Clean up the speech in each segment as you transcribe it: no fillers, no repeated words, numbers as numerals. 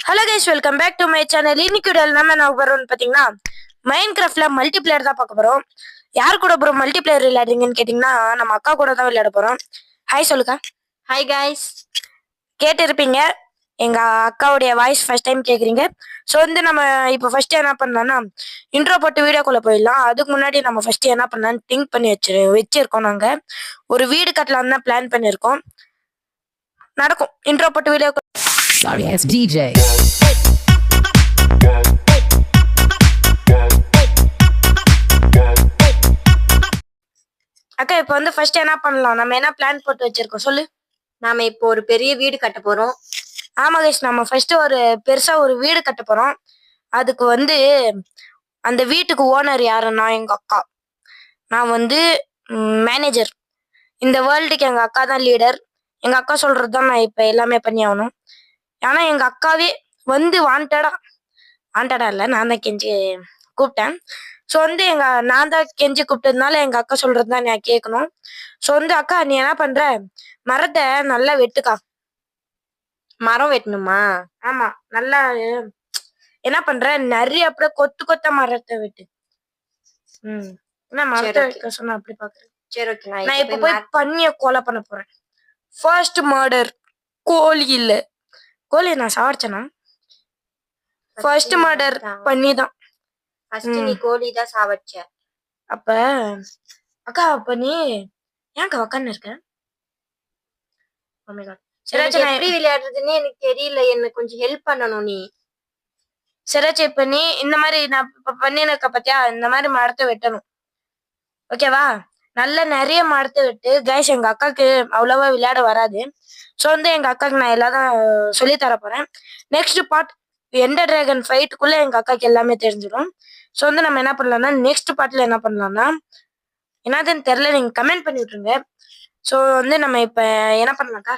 Hello guys, welcome back to my channel. இன்னைக்கு நம்ம என்ன போறோம்னு பார்த்தீங்கன்னா, மைண்ட் கிராஃப்ட்ல மல்டிபிளேயர் தான் பார்க்க போறோம். யார் கூட ப்ரோ மல்டிபிளேயர் விளையாடுறீங்கன்னு கேட்டிங்கன்னா, நம்ம அக்கா கூட தான் விளையாட போறோம். ஹாய் சொல்லுக்கா. Hi guys. கேட்டிருப்பீங்க, எங்க அக்காவுடைய வாய்ஸ் ஃபர்ஸ்ட் டைம் கேட்குறீங்க. ஸோ நம்ம இப்போ ஃபர்ஸ்ட் என்ன பண்ணலாம்னா, இன்ட்ரோ போட்டு வீடியோக்குள்ள போயிடலாம். அதுக்கு முன்னாடி நம்ம ஃபர்ஸ்ட் என்ன பண்ணலாம்னு திங்க் பண்ணி வச்சிருக்கோம். நாங்கள் ஒரு வீடு கட்டலாம்னு தான் பிளான் பண்ணியிருக்கோம். நடக்கும். இன்ட்ரோ போட்டு வீடியோ. Sorry, it's DJ. அக்கா இப்போ ஃபர்ஸ்ட் என்ன பண்ணலாம், நம்ம என்ன பிளான் போட்டு வச்சிருக்கோம் சொல்லு. நாம இப்போ ஒரு பெரிய வீடு கட்ட போறோம். ஆமா கைஸ், நம்ம ஃபர்ஸ்ட் ஒரு பெருசா ஒரு வீடு கட்ட போறோம். அதுக்கு அந்த வீட்டுக்கு ஓனர் யாருன்னா எங்க அக்கா. நான் மேனேஜர். இந்த வேர்ல்டுக்கு எங்க அக்கா தான் லீடர். எங்க அக்கா சொல்றதுதான் நான் இப்ப எல்லாமே பண்ணி ஆகணும். ஆனா எங்க அக்காவே வாண்டடா இல்ல, நான் தான் கெஞ்சி கூப்பிட்டேன். ஸோ நான் தான் கெஞ்சி கூப்பிட்டதுனால எங்க அக்கா சொல்றதுதான் நான் கேட்கணும். ஸோ அக்கா நீ என்ன பண்ற, மரத்தை நல்லா வெட்டுக்கா. மரம் வெட்டணுமா? ஆமா, நல்லா என்ன பண்ற, நிறைய அப்படியே கொத்து கொத்த மரத்தை வெட்டு. என்ன மரத்தை வைக்க சொன்ன அப்படி பாக்குறேன். சரி ஓகே, நான் இப்ப போய் பண்ணிய கொலை பண்ண போறேன். First murder. கோழி இல்ல, கோழி நான் சாவடிச்சேனா? ஃபர்ஸ்ட் மர்டர் பண்ணிதான். ஃபர்ஸ்ட் நீ கோழி தான் சாவடிச்ச. அப்ப அக்கா, அப்ப நீ ஏன் உக்கான்னு இருக்க? எப்படி விளையாடுறதுன்னு எனக்கு தெரியல, எனக்கு கொஞ்சம் ஹெல்ப் பண்ணணும் நீ. சராச்சு, இப்ப நீ இந்த மாதிரி நான் பண்ணிருக்க பத்தியா, இந்த மாதிரி மரத்தை வெட்டணும். ஓகேவா? நல்ல நிறைய மரத்தை வெட்டு. கைஸ், எங்க அக்காக்கு அவ்வளவா விளையாட வராது. ஸோ எங்க அக்காக்கு நான் எல்லாரும் சொல்லி தர போறேன். நெக்ஸ்ட் பார்ட் எண்டர் டிராகன் ஃபைட்டுக்குள்ள எங்க அக்காக்கு எல்லாமே தெரிஞ்சிடும். ஸோ நம்ம என்ன பண்ணலாம்னா, நெக்ஸ்ட் பார்ட்ல என்ன பண்ணலாம்னா, என்னதுன்னு தெரியல, நீங்க கமெண்ட் பண்ணி விட்டுருங்க. ஸோ நம்ம இப்ப என்ன பண்ணலாம்க்கா?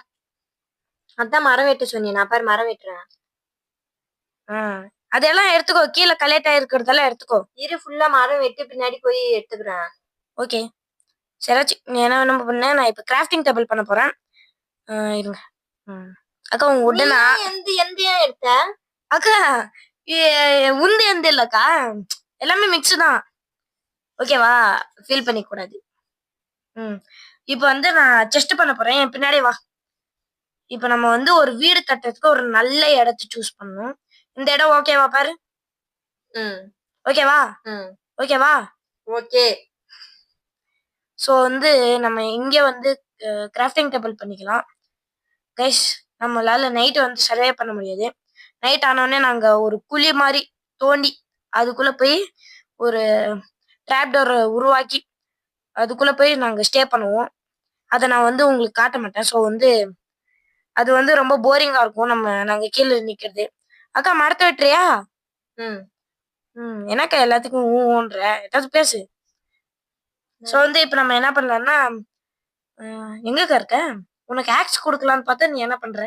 அதான் மரம் வெட்ட சொன்னேன், நான் பாரு மரம் வெட்டுறேன். அதெல்லாம் எடுத்துக்கோ, கீழே கலெக்ட் ஆயிருக்கிறதெல்லாம் எடுத்துக்கோ. இரு, ஃபுல்லா மரம் வெட்டி பின்னாடி போய் எடுத்துக்கிறேன். ஓகே சராச்சு, நீ என்ன பண்ண, நான் இப்ப கிராஃப்டிங் டேபிள் பண்ண போறேன். இருங்க. அக்கா உங்க உடனே எந்த எடுத்த? அக்கா உந்து எந்த இல்லக்கா, எல்லாமே மிக்ஸ் தான். ஓகேவா? ஃபீல் பண்ணிக்க கூடாது. இப்போ நான் செஸ்ட் பண்ண போறேன். என் பின்னாடி வா. இப்போ நம்ம ஒரு வீடு கட்டுறதுக்கு ஒரு நல்ல இடத்தை சூஸ் பண்ணணும். இந்த இடம் ஓகேவா பாரு. ஓகேவா? ஓகேவா? ஓகே. ஸோ நம்ம இங்கே கிராஃப்டிங் டேபிள் பண்ணிக்கலாம். கைஸ், நம்மளால நைட்டு சர்வே பண்ண முடியாது. நைட் ஆனோடனே நாங்கள் ஒரு குழி மாதிரி தோண்டி அதுக்குள்ளே போய் ஒரு ட்ராப் டோரை உருவாக்கி அதுக்குள்ளே போய் நாங்கள் ஸ்டே பண்ணுவோம். அதை நான் உங்களுக்கு காட்ட மாட்டேன். ஸோ அது ரொம்ப போரிங்காக இருக்கும். நாங்கள் கீழே நிற்கிறது. அக்கா மரத்தை வெட்டுறியா? என்னக்கா எல்லாத்துக்கும் ஊன்ற ஏதாவது பேசு. ஸோ இப்போ நம்ம என்ன பண்ணலாம்னா, எங்கக்கா இருக்க? உனக்கு ஆக்ஸ் கொடுக்கலான்னு பார்த்தா நீ என்ன பண்ற?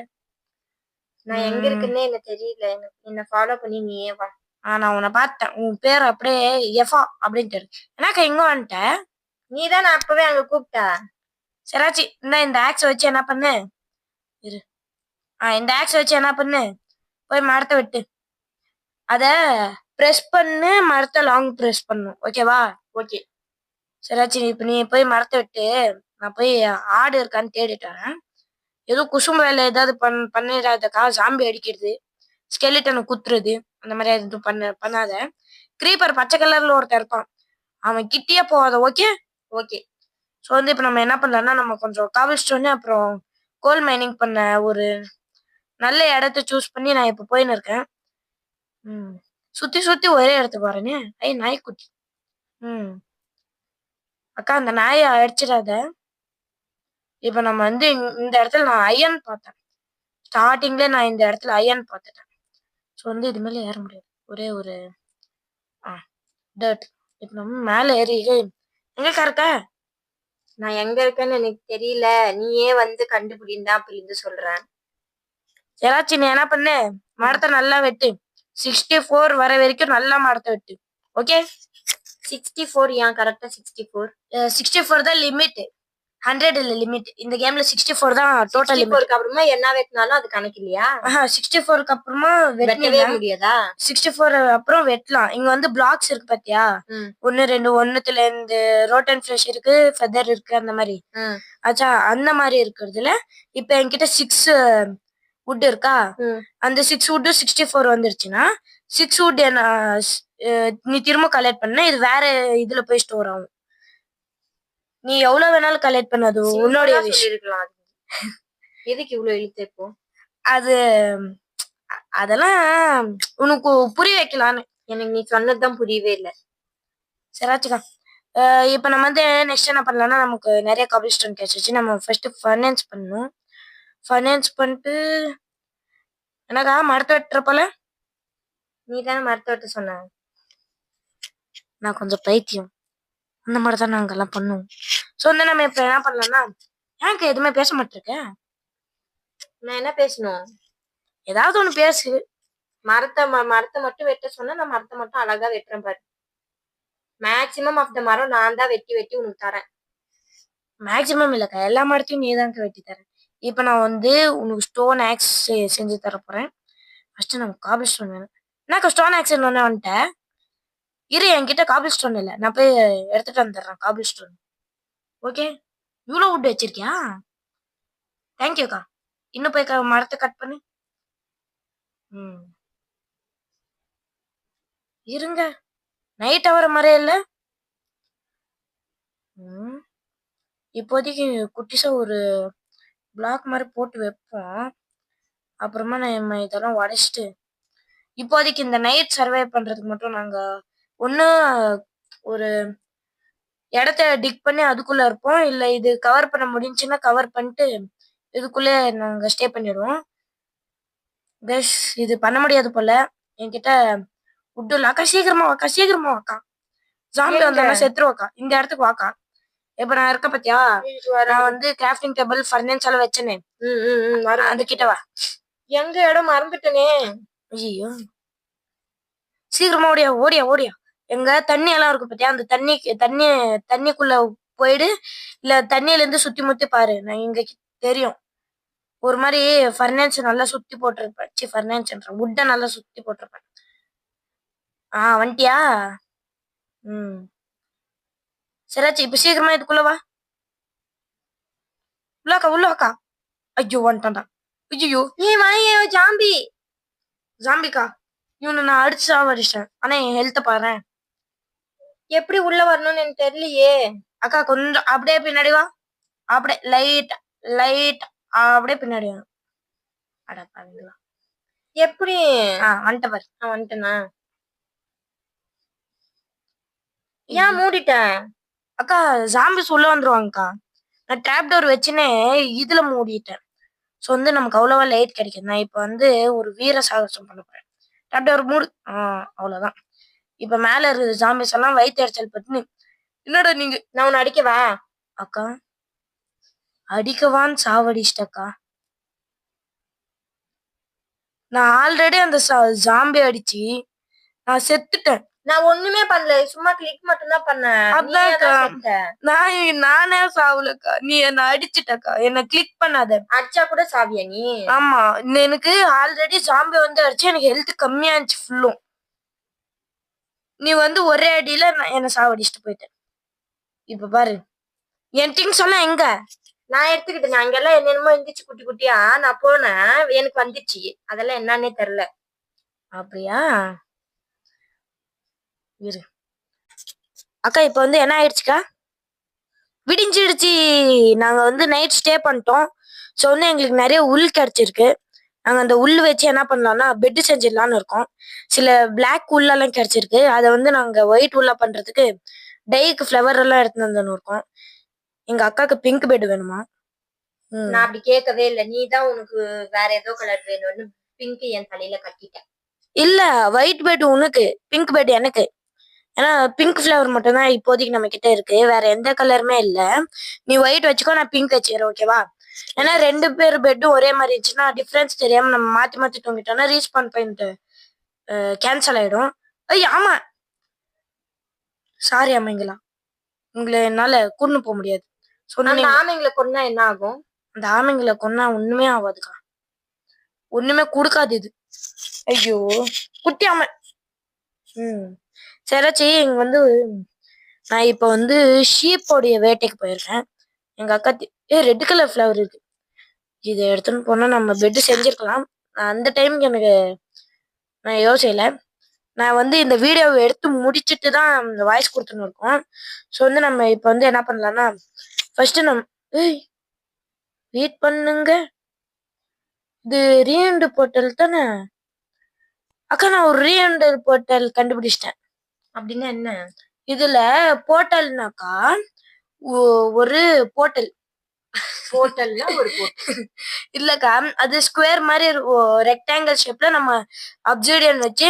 நான் எங்க இருக்குன்னே எனக்கு தெரியல. என்ன ஃபாலோ பண்ணி நீயே வா. நான் உன்னை பார்த்தேன். உன் பேர் அப்படியே எஃபா அப்படின்ட்டு. என்னக்கா இங்க வந்துட்ட? நீ தான் நான் அப்பவே அங்க கூப்பிட்ட. சராச்சி, இந்த ஆக்ஸ் வச்சு என்ன பண்ணு இரு. இந்த ஆக்ஸ் வச்சு என்ன பண்ணு, போய் மரத்தை வெட்டு. அத பிரஸ் பண்ணு, மரத்தை லாங் பிரஸ் பண்ணும். ஓகேவா? ஓகே சராச்சி, இப்ப நீ போய் மரத்தை விட்டு, நான் போய் ஆடு இருக்கான்னு தேடிட்டு வரேன். ஏதோ குசும்பு வேலை ஏதாவது பண்ணிடாதக்கா. சாம்பி அடிக்கிறது, ஸ்கெலிட்டனை குத்துறது, அந்த மாதிரி எதுவும் பண்ணாத. கிரீப்பர் பச்சை கலர்ல ஒருத்தர் இருப்பான், அவன் கிட்டே போகாத. Okay okay. ஸோ இப்ப நம்ம என்ன பண்ணலாம்னா, நம்ம கொஞ்சம் காவல் ஸ்டோன் அப்புறம் கோல் மைனிங் பண்ண ஒரு நல்ல இடத்த சூஸ் பண்ணி நான் இப்ப போயின்னு இருக்கேன். சுத்தி சுத்தி ஒரே இடத்துக்கு வரேனே. நாய்க்குட்டி. அக்கா, அந்த நாயை அடிச்சிடாத. இப்ப நம்ம இந்த இடத்துல நான் அயன் பார்த்தேன். ஸ்டார்டிங்ல நான் இந்த இடத்துல அயன் பார்த்துட்டேன். ஸோ இது மேல ஏற முடியாது. ஒரே ஒரு டர்ட். இப்ப நம்ம மேல ஏறி எங்கக்கா இருக்க? நான் எங்க இருக்கேன்னு எனக்கு தெரியல, நீயே கண்டுபிடிந்தா அப்படி சொல்றேன். ஏதாச்சும் நீ என்ன பண்ணு, மரத்தை நல்லா வெட்டு. 64 வர வரைக்கும் நல்லா மரத்தை வெட்டு. ஓகே? 64 ஏன் கரெக்டா 64? 64 தான் லிமிட். 100 இல்ல லிமிட். இந்த கேம்ல 64 தான் டோட்டல் லிமிட். 64க்கு அப்புறமா என்ன வெட்டினாலும் அது கணக்கு இல்லையா? 64க்கு அப்புறமா வெட்டவே முடியாதா? 64 அப்புறம் வெட்டலாம். இங்க வந்து பிளாக்ஸ் இருக்கு பாத்தியா? 1 2 ஒண்ணுத்துல இருந்து ரோட்டன் ஃபிளஷ் இருக்கு, ஃபெதர் இருக்கு, அந்த மாதிரி ஆச்சா. அந்த மாதிரி இருக்கிறதுல இப்ப என்கிட்ட 6 வுட் இருக்கா? அந்த 6 வுட் 64 வந்துருச்சுன்னா 6 வுட் நீ திரும்ப கலெக்ட் பண்ண இது வேற இதுல போய் ஸ்டோர் ஆகும். நீ எவ்வளவு வேணாலும் கலெக்ட் பண்ணது உன்னோட சொல்லிருக்கலாம். எதுக்கு இவ்வளவு இழுத்து இப்போ? அது அதெல்லாம் உனக்கு புரிய வைக்கலான்னு. எனக்கு நீ சொன்னதுதான் புரியவே இல்லை. சராச்சுக்கா. இப்ப நம்ம வந்து நெக்ஸ்ட் என்ன பண்ணலாம்னா, நமக்கு நிறைய காபிள் ஸ்டோன் கிடைச்சிச்சு. நம்ம ஃபர்ஸ்ட் ஃபைனான்ஸ் பண்ணணும். ஃபைனான்ஸ் பண்ணிட்டு எனக்கா மரத்தை வெட்டுற போல. நீ தானே மரத்தை வெட்ட சொன்ன. நான் கொஞ்சம் பைத்தியம். அந்த மாதிரி தான் நாங்க எல்லாம் பண்ணுவோம். ஸோ வந்து நம்ம இப்ப என்ன பண்ணலாம்னா, எனக்கு எதுவுமே பேச மாட்டிருக்கேன். நான் என்ன பேசணும்? ஏதாவது ஒண்ணு பேசு. மரத்தை மட்டும் வெட்ட சொன்னா நான் மரத்தை மட்டும் அழகா வெட்டுறேன் பாரு. மேக்சிமம் ஆஃப் த மரம் நான் தான் வெட்டி உனக்கு தரேன். மேக்சிமம் இல்லக்கா, எல்லா மரத்தையும் நீ தான் வெட்டி தரேன். இப்ப நான் வந்து உனக்கு ஸ்டோன் ஆக்ஸ் செஞ்சு தர போறேன். ஃபர்ஸ்ட் நமக்கு காபிள் ஸ்டோன் வேணும். என்னக்கா ஸ்டோன் ஆக்ஸ் ஒன்னு வந்துட்டேன். இரு, என்கிட்ட காபிள் ஸ்டோன் இல்லை, நான் போய் எடுத்துட்டு வந்துடுறேன் காபிள் ஸ்டோன். ஓகே, இவ்வளோ வுட் வச்சிருக்கியா? தேங்க்யூக்கா. இன்னும் போய் மரத்தை கட் பண்ணு. இருங்க, நைட் ஆகிற மாதிரி இல்லை. இப்போதைக்கு குட்டிஸா ஒரு பிளாக் மாதிரி போட்டு வைப்போம். அப்புறமா நம்ம இதெல்லாம் உடைச்சிட்டு இப்போதைக்கு இந்த நைட் சர்வை பண்றதுக்கு மட்டும் நாங்க ஒண்ணு ஒரு இடத்த டிக் பண்ணி அதுக்குள்ள இருப்போம், இல்ல இது கவர் பண்ண முடிஞ்சுன்னா கவர் பண்ணிட்டு இதுக்குள்ளே நாங்க ஸ்டே பண்ணிடுவோம். பெஸ் இது பண்ண முடியாது போல. என்கிட்ட வுட் இல்ல. அக்கா சீக்கிரமா வாக்கா. ஜாம்பி வந்தானா செத்துருவாக்கா. இந்த இடத்துக்கு வாக்கா. இப்ப நான் இருக்க பத்தியா, நான் வந்து கிராஃப்டிங் டேபிள் ஃபர்னன்ஸ் எல்லாம் வச்சேனே, அந்த கிட்ட வா. எங்க இடம் மறந்துட்டனே. ஐயோ, சீக்கிரமா ஓடியா. எங்க தண்ணி எல்லாம் இருக்கு பத்தியா, அந்த தண்ணிக்குள்ள போயிடு, இல்ல தண்ணியில இருந்து சுத்தி முத்தி பாரு. நான் இங்க தெரியும் ஒரு மாதிரி ஃபர்னன்ஸ் நல்லா சுத்தி போட்டிருப்பேன். ஃபர்னன்ஸ் வுட்டை நல்லா சுத்தி போட்டிருப்பேன். வந்துட்டியா? சராச்சு, இப்ப சீக்கிரமா இதுக்குள்ள வா. உள்ளாக்கா. ஐயோ வந்துட்டான்டா. ஐயோ ஜாம்பிக்கா. இவனை நான் அடிச்சு சாவடிச்சிட்டேன். ஆனா என் ஹெல்த்த பாரு. எப்படி உள்ள வரணும்னு எனக்கு தெரியலையே. அக்கா கொஞ்சம் அப்படியே பின்னாடி வா. அப்படியே லைட் அப்படியே பின்னாடி வா. அட பாருங்களா, எப்படி வந்துட்ட பாரு. வந்துட்டேனா? ஏன் மூடிட்டேன்? அக்கா ஜாம்பிஸ் உள்ள வந்துருவாங்கக்கா. நான் டேப் டோர் வச்சுன்னே இதுல மூடிட்டேன். ஸோ வந்து நமக்கு அவ்வளவா லைட் கிடைக்கும். நான் இப்ப வந்து ஒரு வீர சாகசம் பண்ண போறேன். டேப் டோர் மூடு. அவ்வளவுதான். இப்ப மேல இருக்கிற ஜாம்பிஸ் எல்லாம் வயிற்று எரிச்சல் பட்டு என்னடா நீங்க, நான் உன்னை அடிக்கவா? அக்கா அடிக்கவான்னு சாவடிச்சிட்டக்கா. நான் ஆல்ரெடி அந்த ஜாம்பி அடிச்சு நான் செத்துட்டேன். நான் ஒண்ணுமே பண்ணல, சும்மா கிளிக் மட்டும் தான் பண்ணேன். நானே சாவலக்கா, நீ என்ன அடிச்சிட்டக்கா. என்ன கிளிக் பண்ணாத. அடிச்சா கூட சாவியா நீ? ஆமா, எனக்கு ஆல்ரெடி ஜாம்பி வந்து அடிச்சு எனக்கு ஹெல்த் கம்மியாச்சு ஃபுல்லும். நீ வந்து ஒரே அடியில என்ன சாவடிச்சுட்டு போயிட்டேன். இப்ப பாரு என் திங்ஸ் எல்லாம் எங்க நான் எடுத்துக்கிட்டேன். நான் அங்கெல்லாம் என்னென்னமோ இருந்துச்சு குட்டி குட்டியா. நான் போனேன், எனக்கு வந்துச்சு. அதெல்லாம் என்னன்னே தெரியல. அப்படியா? இரு அக்கா, இப்ப வந்து என்ன ஆயிடுச்சுக்கா, விடிஞ்சிடுச்சு. நாங்க வந்து நைட் ஸ்டே பண்ணிட்டோம். ஸோ வந்து எங்களுக்கு நிறைய உள் கிடைச்சிருக்கு. நாங்க அந்த உள் வச்சு என்ன பண்ணலாம்னா பெட் செஞ்சிடலான்னு இருக்கோம். சில பிளாக் உள்ளெல்லாம் கிடைச்சிருக்கு. அதை வந்து நாங்க ஒயிட் உள்ள பண்றதுக்கு டைக்கு ஃப்ளவர் எல்லாம் எடுத்துன்னு வந்துன்னு இருக்கோம். எங்க அக்காக்கு பிங்க் பெட் வேணுமா? நான் அப்படி கேட்கவே இல்லை. நீ தான் உனக்கு வேற ஏதோ கலர் வேணும்னு பிங்க் என் தலையில கட்டிட்டேன். இல்ல, ஒயிட் பெட் உனக்கு, பிங்க் பெட் எனக்கு. ஏன்னா பிங்க் ஃப்ளவர் மட்டும் தான் இப்போதைக்கு நம்ம கிட்ட இருக்கு, வேற எந்த கலருமே இல்ல. நீ ஒயிட் வச்சுக்கோ, நான் பிங்க் வச்சுக்கிறேன். ஓகேவா? ஏன்னா 2 பேர் பெட்டும் ஒரே மாதிரி இருந்துச்சுன்னா டிஃபரன்ஸ் தெரியாம நம்ம மாத்தி தூங்கிட்டோம்னா ரீஸ்பான் பாயிண்ட் கேன்சல் ஆயிடும். ஆமா சாரி அம்மைங்களா, உங்களை என்னால கூட்டு போக முடியாது. அந்த ஆமைங்களை கொன்னா என்ன ஆகும்? அந்த ஆமைங்களை கொன்னா ஒண்ணுமே ஆகாதுக்கா, ஒண்ணுமே கொடுக்காது இது. ஐயோ குட்டி ஆமை. சராச்சி இங்க வந்து நான் இப்ப வந்து ஷீப்போடைய வேட்டைக்கு போயிருக்கேன். எங்க அக்கா ரெட் கலர் ஃபிளவர் இருக்கு, இதை எடுத்துன்னு போனா நம்ம பெட் செஞ்சிருக்கலாம். அந்த டைமுக்கு எனக்கு நான் யோசிக்கல. நான் வந்து இந்த வீடியோவை எடுத்து முடிச்சுட்டு தான் வாய்ஸ் கொடுத்துன்னு இருக்கோம். ஸோ வந்து நம்ம இப்போ வந்து என்ன பண்ணலாம்னா, ஃபர்ஸ்ட் வெயிட் பண்ணுங்க, இது ரீஎண்ட் போர்ட்டல் தானே அக்கா? நான் ஒரு ரீஎண்ட் போர்ட்டல் கண்டுபிடிச்சிட்டேன். அப்படின்னா என்ன? இதுல போர்ட்டல்னாக்கா ஒரு போர்ட்டல் போர்ட்டல்னா ஒரு போர்ட்டல் இல்லக்கா, அது ஸ்கொயர் மாதிரி ரெக்டாங்கிள் ஷேப்ல நம்ம அப்சைடியன் வச்சு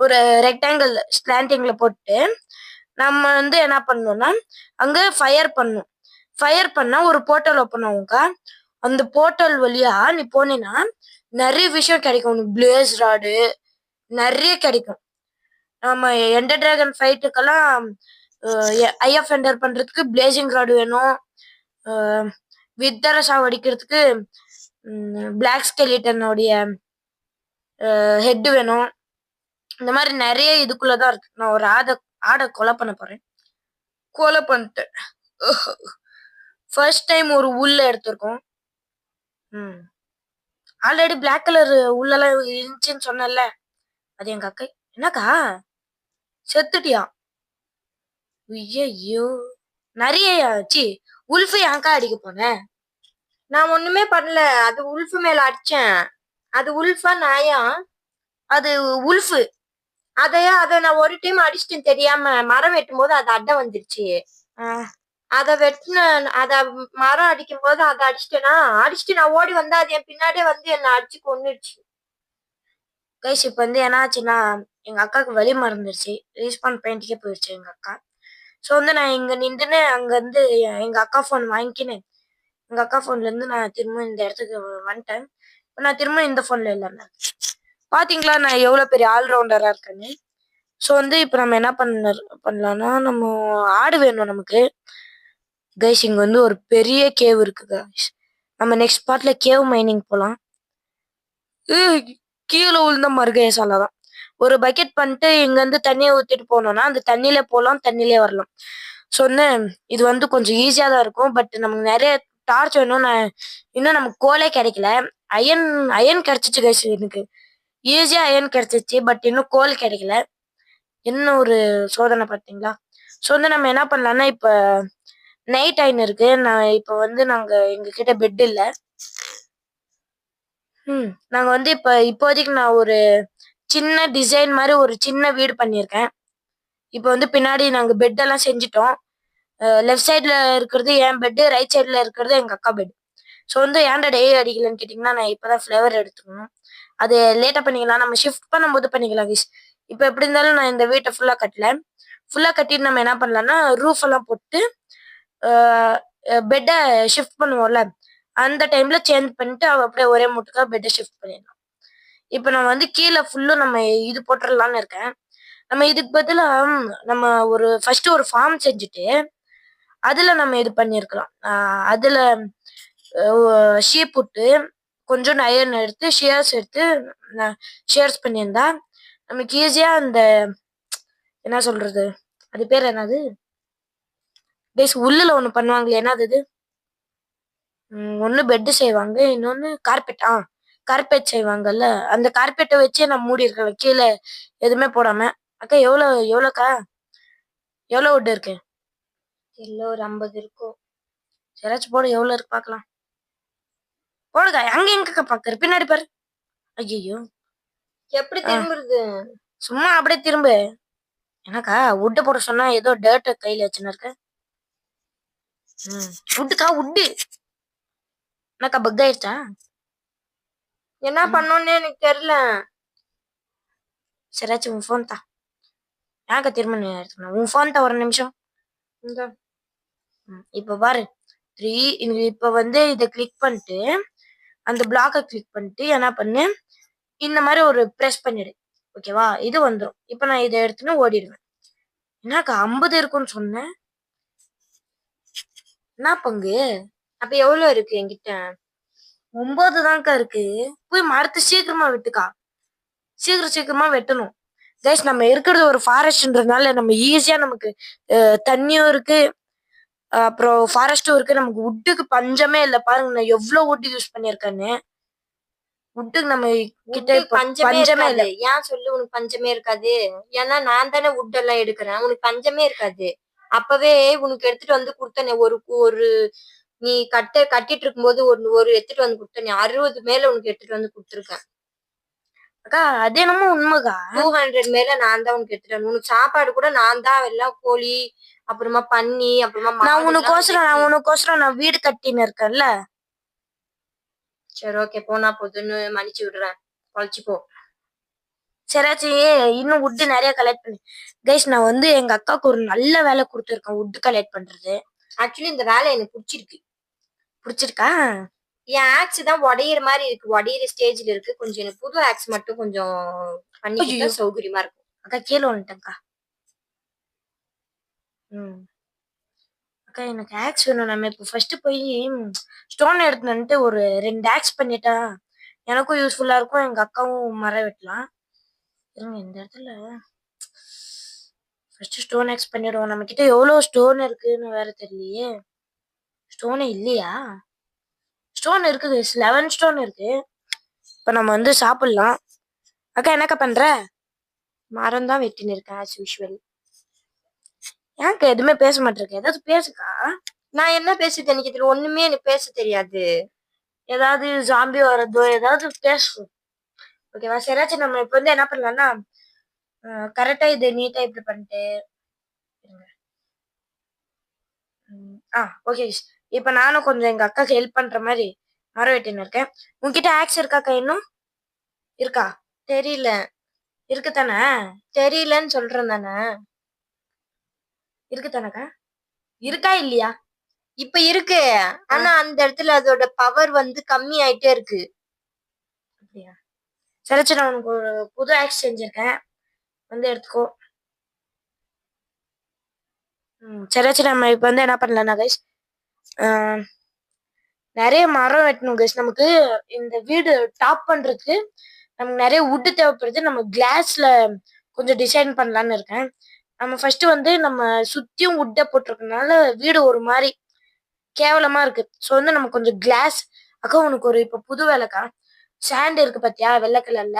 ஒரு ரெக்டாங்கிள் ஸ்லாண்டிங்ல போட்டு நம்ம வந்து என்ன பண்ணணும்னா அங்க ஃபயர் பண்ணும். ஃபயர் பண்ணா ஒரு போர்ட்டல் ஓப்பன் ஆகும்க்கா. அந்த போர்ட்டல் வழியா நீ போனீன்னா நிறைய விஷயம் கிடைக்கும் உனக்கு. பிளேஸ் ராடு நிறைய கிடைக்கும். நம்ம எண்டர் டிராகன் ஃபைட்டுக்கெல்லாம் ஐஎஃப் என்டர் பண்றதுக்கு பிளேசிங் ராடு வேணும். வித்தர சாவடிக்கிறதுக்கு பிளாக் ஸ்கெலிட்டனுடைய ஹெட் வேணும். இந்த மாதிரி நிறைய இதுக்குள்ளதான் இருக்கு. நான் ஒரு ஆடை கொலை பண்ண போறேன். கொலை பண்ணிட்டு ஃபர்ஸ்ட் டைம் ஒரு உள்ள எடுத்திருக்கோம். ஆல்ரெடி பிளாக் கலர் உள்ளெல்லாம் இருந்துச்சுன்னு சொன்னல, அது எங்க அக்கா. என்னக்கா செத்துட்டியா? ஐயோ நிறைய சி உல்ஃபு ஏன்க்கா அடிக்க போனேன்? நான் ஒண்ணுமே பண்ணல, அது உல்ஃபு மேல அடிச்சேன். அது உல்ஃபா நாயா? அது உல்ஃபு. அதை நான் ஒரு டைம் அடிச்சிட்டேன் தெரியாம. மரம் வெட்டும் போது அது அட்டை வந்துருச்சு. அதை அத மரம் அடிக்கும் போது அதை அடிச்சுட்டு நான் ஓடி வந்தா அது என் பின்னாடியே வந்து என்ன அடிச்சு கொன்னுடுச்சு. கைஸ் இப்ப வந்து என்ன ஆச்சுன்னா, எங்க அக்காவுக்கு வலி மறந்துருச்சு, ரீஸ்பான் பாயிண்ட்டுக்கே போயிடுச்சு எங்க அக்கா. ஸோ வந்து நான் இங்க நின்றுன்னு அங்க வந்து எங்க அக்கா ஃபோன் வாங்கிக்கினேன். எங்க அக்கா ஃபோன்ல இருந்து நான் திரும்ப இந்த இடத்துக்கு வந்துட்டேன். இப்போ நான் திரும்ப இந்த ஃபோன்ல இல்லைன்னா பாத்தீங்களா நான் எவ்வளவு பெரிய ஆல்ரவுண்டரா இருக்கேன்னு. ஸோ வந்து இப்போ நம்ம என்ன பண்ணலாம்னா, நம்ம ஆடு வேணும் நமக்கு. கைஸ் இங்க வந்து ஒரு பெரிய கேவ் இருக்கு கைஸ். நம்ம நெக்ஸ்ட் பார்ட்ல கேவ் மைனிங் போலாம். கீழே உளுந்த மருகேசால தான் ஒரு பக்கெட் பண்ணிட்டு இங்க இருந்து தண்ணியை ஊத்திட்டு போனோம்னா அந்த தண்ணியில போலாம், தண்ணியிலே வரலாம். சொன்னேன் இது வந்து கொஞ்சம் ஈஸியா தான் இருக்கும். பட் நமக்கு நிறைய டார்ச் வேணும். இன்னும் நமக்கு கோலே கிடைக்கல. அயன் கிடைச்சிச்சு கைஸ், எனக்கு ஈஸியா அயன் கிடைச்சிச்சு. பட் இன்னும் கோல் கிடைக்கல. என்ன ஒரு சோதனை பார்த்தீங்களா? ஸோ வந்து நம்ம என்ன பண்ணலாம்னா, இப்ப நைட் ஆயின்னு இருக்கு. நான் இப்ப வந்து எங்க கிட்ட பெட் இல்ல. நாங்க வந்து இப்போதைக்கு நான் ஒரு சின்ன டிசைன் மாதிரி ஒரு சின்ன வீடு பண்ணியிருக்கேன். இப்போ வந்து பின்னாடி நாங்க பெட் எல்லாம் செஞ்சுட்டோம். லெஃப்ட் சைட்ல இருக்கிறது என் பெட்டு, ரைட் சைட்ல இருக்கிறது எங்க அக்கா பெட். ஸோ வந்து ஏன்டா டே அடிக்கலன்னு கேட்டிங்கன்னா, நான் இப்போதான் ஃப்ளேவர் எடுத்துக்கணும். அது லேட்டாக பண்ணிக்கலாம், நம்ம ஷிஃப்ட் பண்ணும்போது பண்ணிக்கலாம் கைஸ். இப்போ எப்படி இருந்தாலும் நான் இந்த வீட்டை ஃபுல்லாக கட்டல. ஃபுல்லாக கட்டிட்டு நம்ம என்ன பண்ணலாம்னா ரூஃப் எல்லாம் போட்டு பெட்டை ஷிஃப்ட் பண்ணுவோம்ல, அந்த டைம்ல சேஞ்ச் பண்ணிட்டு அப்படியே ஒரே முட்டுக்கா பெட்டை ஷிஃப்ட் பண்ணிடலாம். இப்போ நான் வந்து கீழே ஃபுல்லும் நம்ம இது போட்டுடலான்னு இருக்கேன். நம்ம இதுக்கு பதிலாக நம்ம ஃபர்ஸ்ட் ஒரு ஃபார்ம் செஞ்சுட்டு அதுல நம்ம இது பண்ணிருக்கலாம். அதுல ஷீப் விட்டு கொஞ்சம் அயர்ன் எடுத்து ஷேர்ஸ் பண்ணியிருந்தா நமக்கு ஈஸியா அந்த என்ன சொல்றது, அது பேர் என்னது பேஸ் உள்ளுல ஒண்ணு பண்ணுவாங்களே, என்னது இது? ஒண்ணு பெட் செய்வாங்க, இன்னொன்னு கார்பெட் செய்வாங்கல்ல. அந்த கார்பெட்டை வச்சே நான் மூடி இருக்கேன் கீழே எதுவுமே போடாம. அக்கா எவ்வளோக்கா எவ்வளோ வுட் இருக்கு? எல்லாம் ஒரு 50 இருக்கும். சராச்சும் போடு, எவ்வளவு இருக்கு பாக்கலாம். போடுக்கா, அங்க எங்க பாக்குற பின்னாடி பாரு. ஐயோ எப்படி திரும்புறது? சும்மா அப்படியே திரும்பு. எனக்கா வுட்டு போட சொன்னா ஏதோ டேர்ட்ட கையில வச்சுன்னு இருக்க. வுட்டுக்கா வுட்டு. எனக்கா பக் ஆயிடுச்சா? என்ன பண்ணோன்னு எனக்கு தெரியல. சராச்சும் உன் ஃபோன் தான். எனக்கா திரும்ப நீ எடுத்துக்கணும். உன் ஃபோன் தான் ஒரு நிமிஷம். இப்ப பாரு 3. இப்ப வந்து இதை கிளிக் பண்ணிட்டு அந்த பிளாக்கை கிளிக் பண்ணிட்டு என்ன பண்ணு, இந்த மாதிரி ஒரு ப்ரெஸ் பண்ணிடு. ஓகேவா? இது வந்துடும். இப்ப நான் இதை எடுத்துன்னு ஓடிடுவேன். என்னக்கா 50 இருக்குன்னு சொன்னேன். என்ன பங்கு? அப்ப எவ்வளவு இருக்கு என்கிட்ட? 9 தான்க்கா இருக்கு. போய் மரத்தை சீக்கிரமா வெட்டுக்கா. சீக்கிரமா வெட்டணும். கைஸ் நம்ம இருக்கிறது ஒரு ஃபாரஸ்ட்ன்றதுனால நம்ம ஈஸியா நமக்கு தண்ணியும் இருக்கு, அப்புறம் ஃபாரஸ்டும் இருக்கு. நமக்கு வுட்டுக்கு பஞ்சமே இல்லை. பாருங்க நான் எவ்வளவு வுட் யூஸ் பண்ணிருக்கேன்னு. வுட்டுக்கு நம்ம கிட்ட வுட்டு இப்ப பஞ்சமே பஞ்சமே இருக்காது. இல்லை. ஏன் சொல்லு உனக்கு பஞ்சமே இருக்காது? ஏன்னா நான் தானே வுட் எல்லாம் எடுக்கிறேன். உனக்கு பஞ்சமே இருக்காது. அப்பவே உனக்கு எடுத்துட்டு வந்து கொடுத்தனே. ஒரு ஒரு நீ கட்டிட்டு இருக்கும்போது ஒரு ஒரு எடுத்துட்டு வந்து கொடுத்தனே. 60 மேல உனக்கு எடுத்துட்டு வந்து கொடுத்துருக்கேன். அக்கா அது என்னமோ உண்மைக்கா. 200 மேல நான் தான் உனக்கு எடுத்துட்டு வந்து. உனக்கு சாப்பாடு கூட நான் தான் எல்லாம் கோழி, அப்புறமா பன்னி, அப்புறமா நான் மாடு. உனக்கோசரம் நான் வீடு கட்டின்னு இருக்கேன்ல. சரி ஓகே, போனா போதுன்னு மன்னிச்சு விடுறேன். பொழைச்சு போ. சரி இன்னும் வுட் நிறைய கலெக்ட் பண்ணி. கைஸ் நான் வந்து எங்க அக்காவுக்கு ஒரு நல்ல வேலை கொடுத்துருக்கேன் வுட் கலெக்ட் பண்றது. ஆக்சுவலி இந்த வேலை எனக்கு பிடிச்சிருக்கு. பிடிச்சிருக்கா? என் ஆக்ஸ் தான் உடையிற மாதிரி இருக்கு. உடையிற ஸ்டேஜ்ல இருக்கு. கொஞ்சம் எனக்கு புது ஆக்ஸ் மட்டும் கொஞ்சம் பண்ணி கொடுத்தா சௌகரியமா இருக்கும். அக்கா கீழே வந்துட்டேன்க்கா. அக்கா எனக்கு ஆக்ஸ் வேணும். நம்ம இப்போ ஃபர்ஸ்ட் போய் ஸ்டோன் எடுத்துட்டு வந்துட்டு ஒரு 2 ஆக்ஸ் பண்ணிட்டா எனக்கும் யூஸ்ஃபுல்லா இருக்கும், எங்க அக்காவும் மரம் வெட்டலாம். இருங்க இந்த இடத்துல ஃபர்ஸ்ட் ஸ்டோன் ஆக்ஸ் பண்ணிடுவோம். நம்ம கிட்ட எவ்வளவு ஸ்டோன் இருக்குன்னு வேற தெரியலையே. ஸ்டோனே இல்லையா? ஸ்டோன் இருக்குது, 11 ஸ்டோன் இருக்கு. இப்ப நம்ம வந்து சாப்பிடலாம். அக்கா என்னக்கா பண்ற? மரம் தான் வெட்டின்னு இருக்கேன் ஆஸ் யூஷுவல். ஏன்க்கா எதுவுமே பேச மாட்டிருக்க? ஏதாவது பேசுக்கா. நான் என்ன பேசுறது? எனக்கு இதுல ஒண்ணுமே எனக்கு பேச தெரியாது. ஏதாவது ஜாம்பி வர்றதோ ஏதாவது பேசும். ஓகேவா? சரி நம்ம இப்ப வந்து என்ன பண்ணலாம்னா கரெக்டா இது நீட்டா இப்படி பண்ணிட்டு ஓகே. இப்ப நானும் கொஞ்சம் எங்க அக்காக்கு ஹெல்ப் பண்ற மாதிரி மரம் வெட்டின்னு இருக்கேன். உன்கிட்ட ஆக்ஸ் இருக்காக்கா? இன்னும் இருக்கா? தெரியல. இருக்குதானே? தெரியலன்னு சொல்றேன் தானே. இருக்குதானக்கா? இருக்கா இல்லையா? இப்ப இருக்கு. ஆனா அந்த இடத்துல அதோட பவர் வந்து கம்மி ஆயிட்டே இருக்கு. அப்படியா? சரி நான் உனக்கு ஒரு புது ஆக்ஸ் செஞ்சிருக்கேன், வந்து எடுத்துக்கோ. சரி நம்ம இப்ப வந்து என்ன பண்ணலாம்னா கைஸ் நிறைய மரம் வெட்டணும் கைஸ். நமக்கு இந்த வீடு டாப் பண்றதுக்கு நமக்கு நிறைய வுட் தேவைப்படுது. நம்ம கிளாஸ்ல கொஞ்சம் டிசைன் பண்ணலான்னு இருக்கேன். நம்ம ஃபர்ஸ்ட் வந்து நம்ம சுத்தியும் வுட்டை போட்டிருக்கனால வீடு ஒரு மாதிரி கேவலமா இருக்கு. ஸோ வந்து நம்ம கொஞ்சம் கிளாஸ். அக்கா உனக்கு ஒரு இப்ப புது வேலைக்கா, சாண்ட் இருக்கு பாத்தியா வெள்ளை கலர்ல,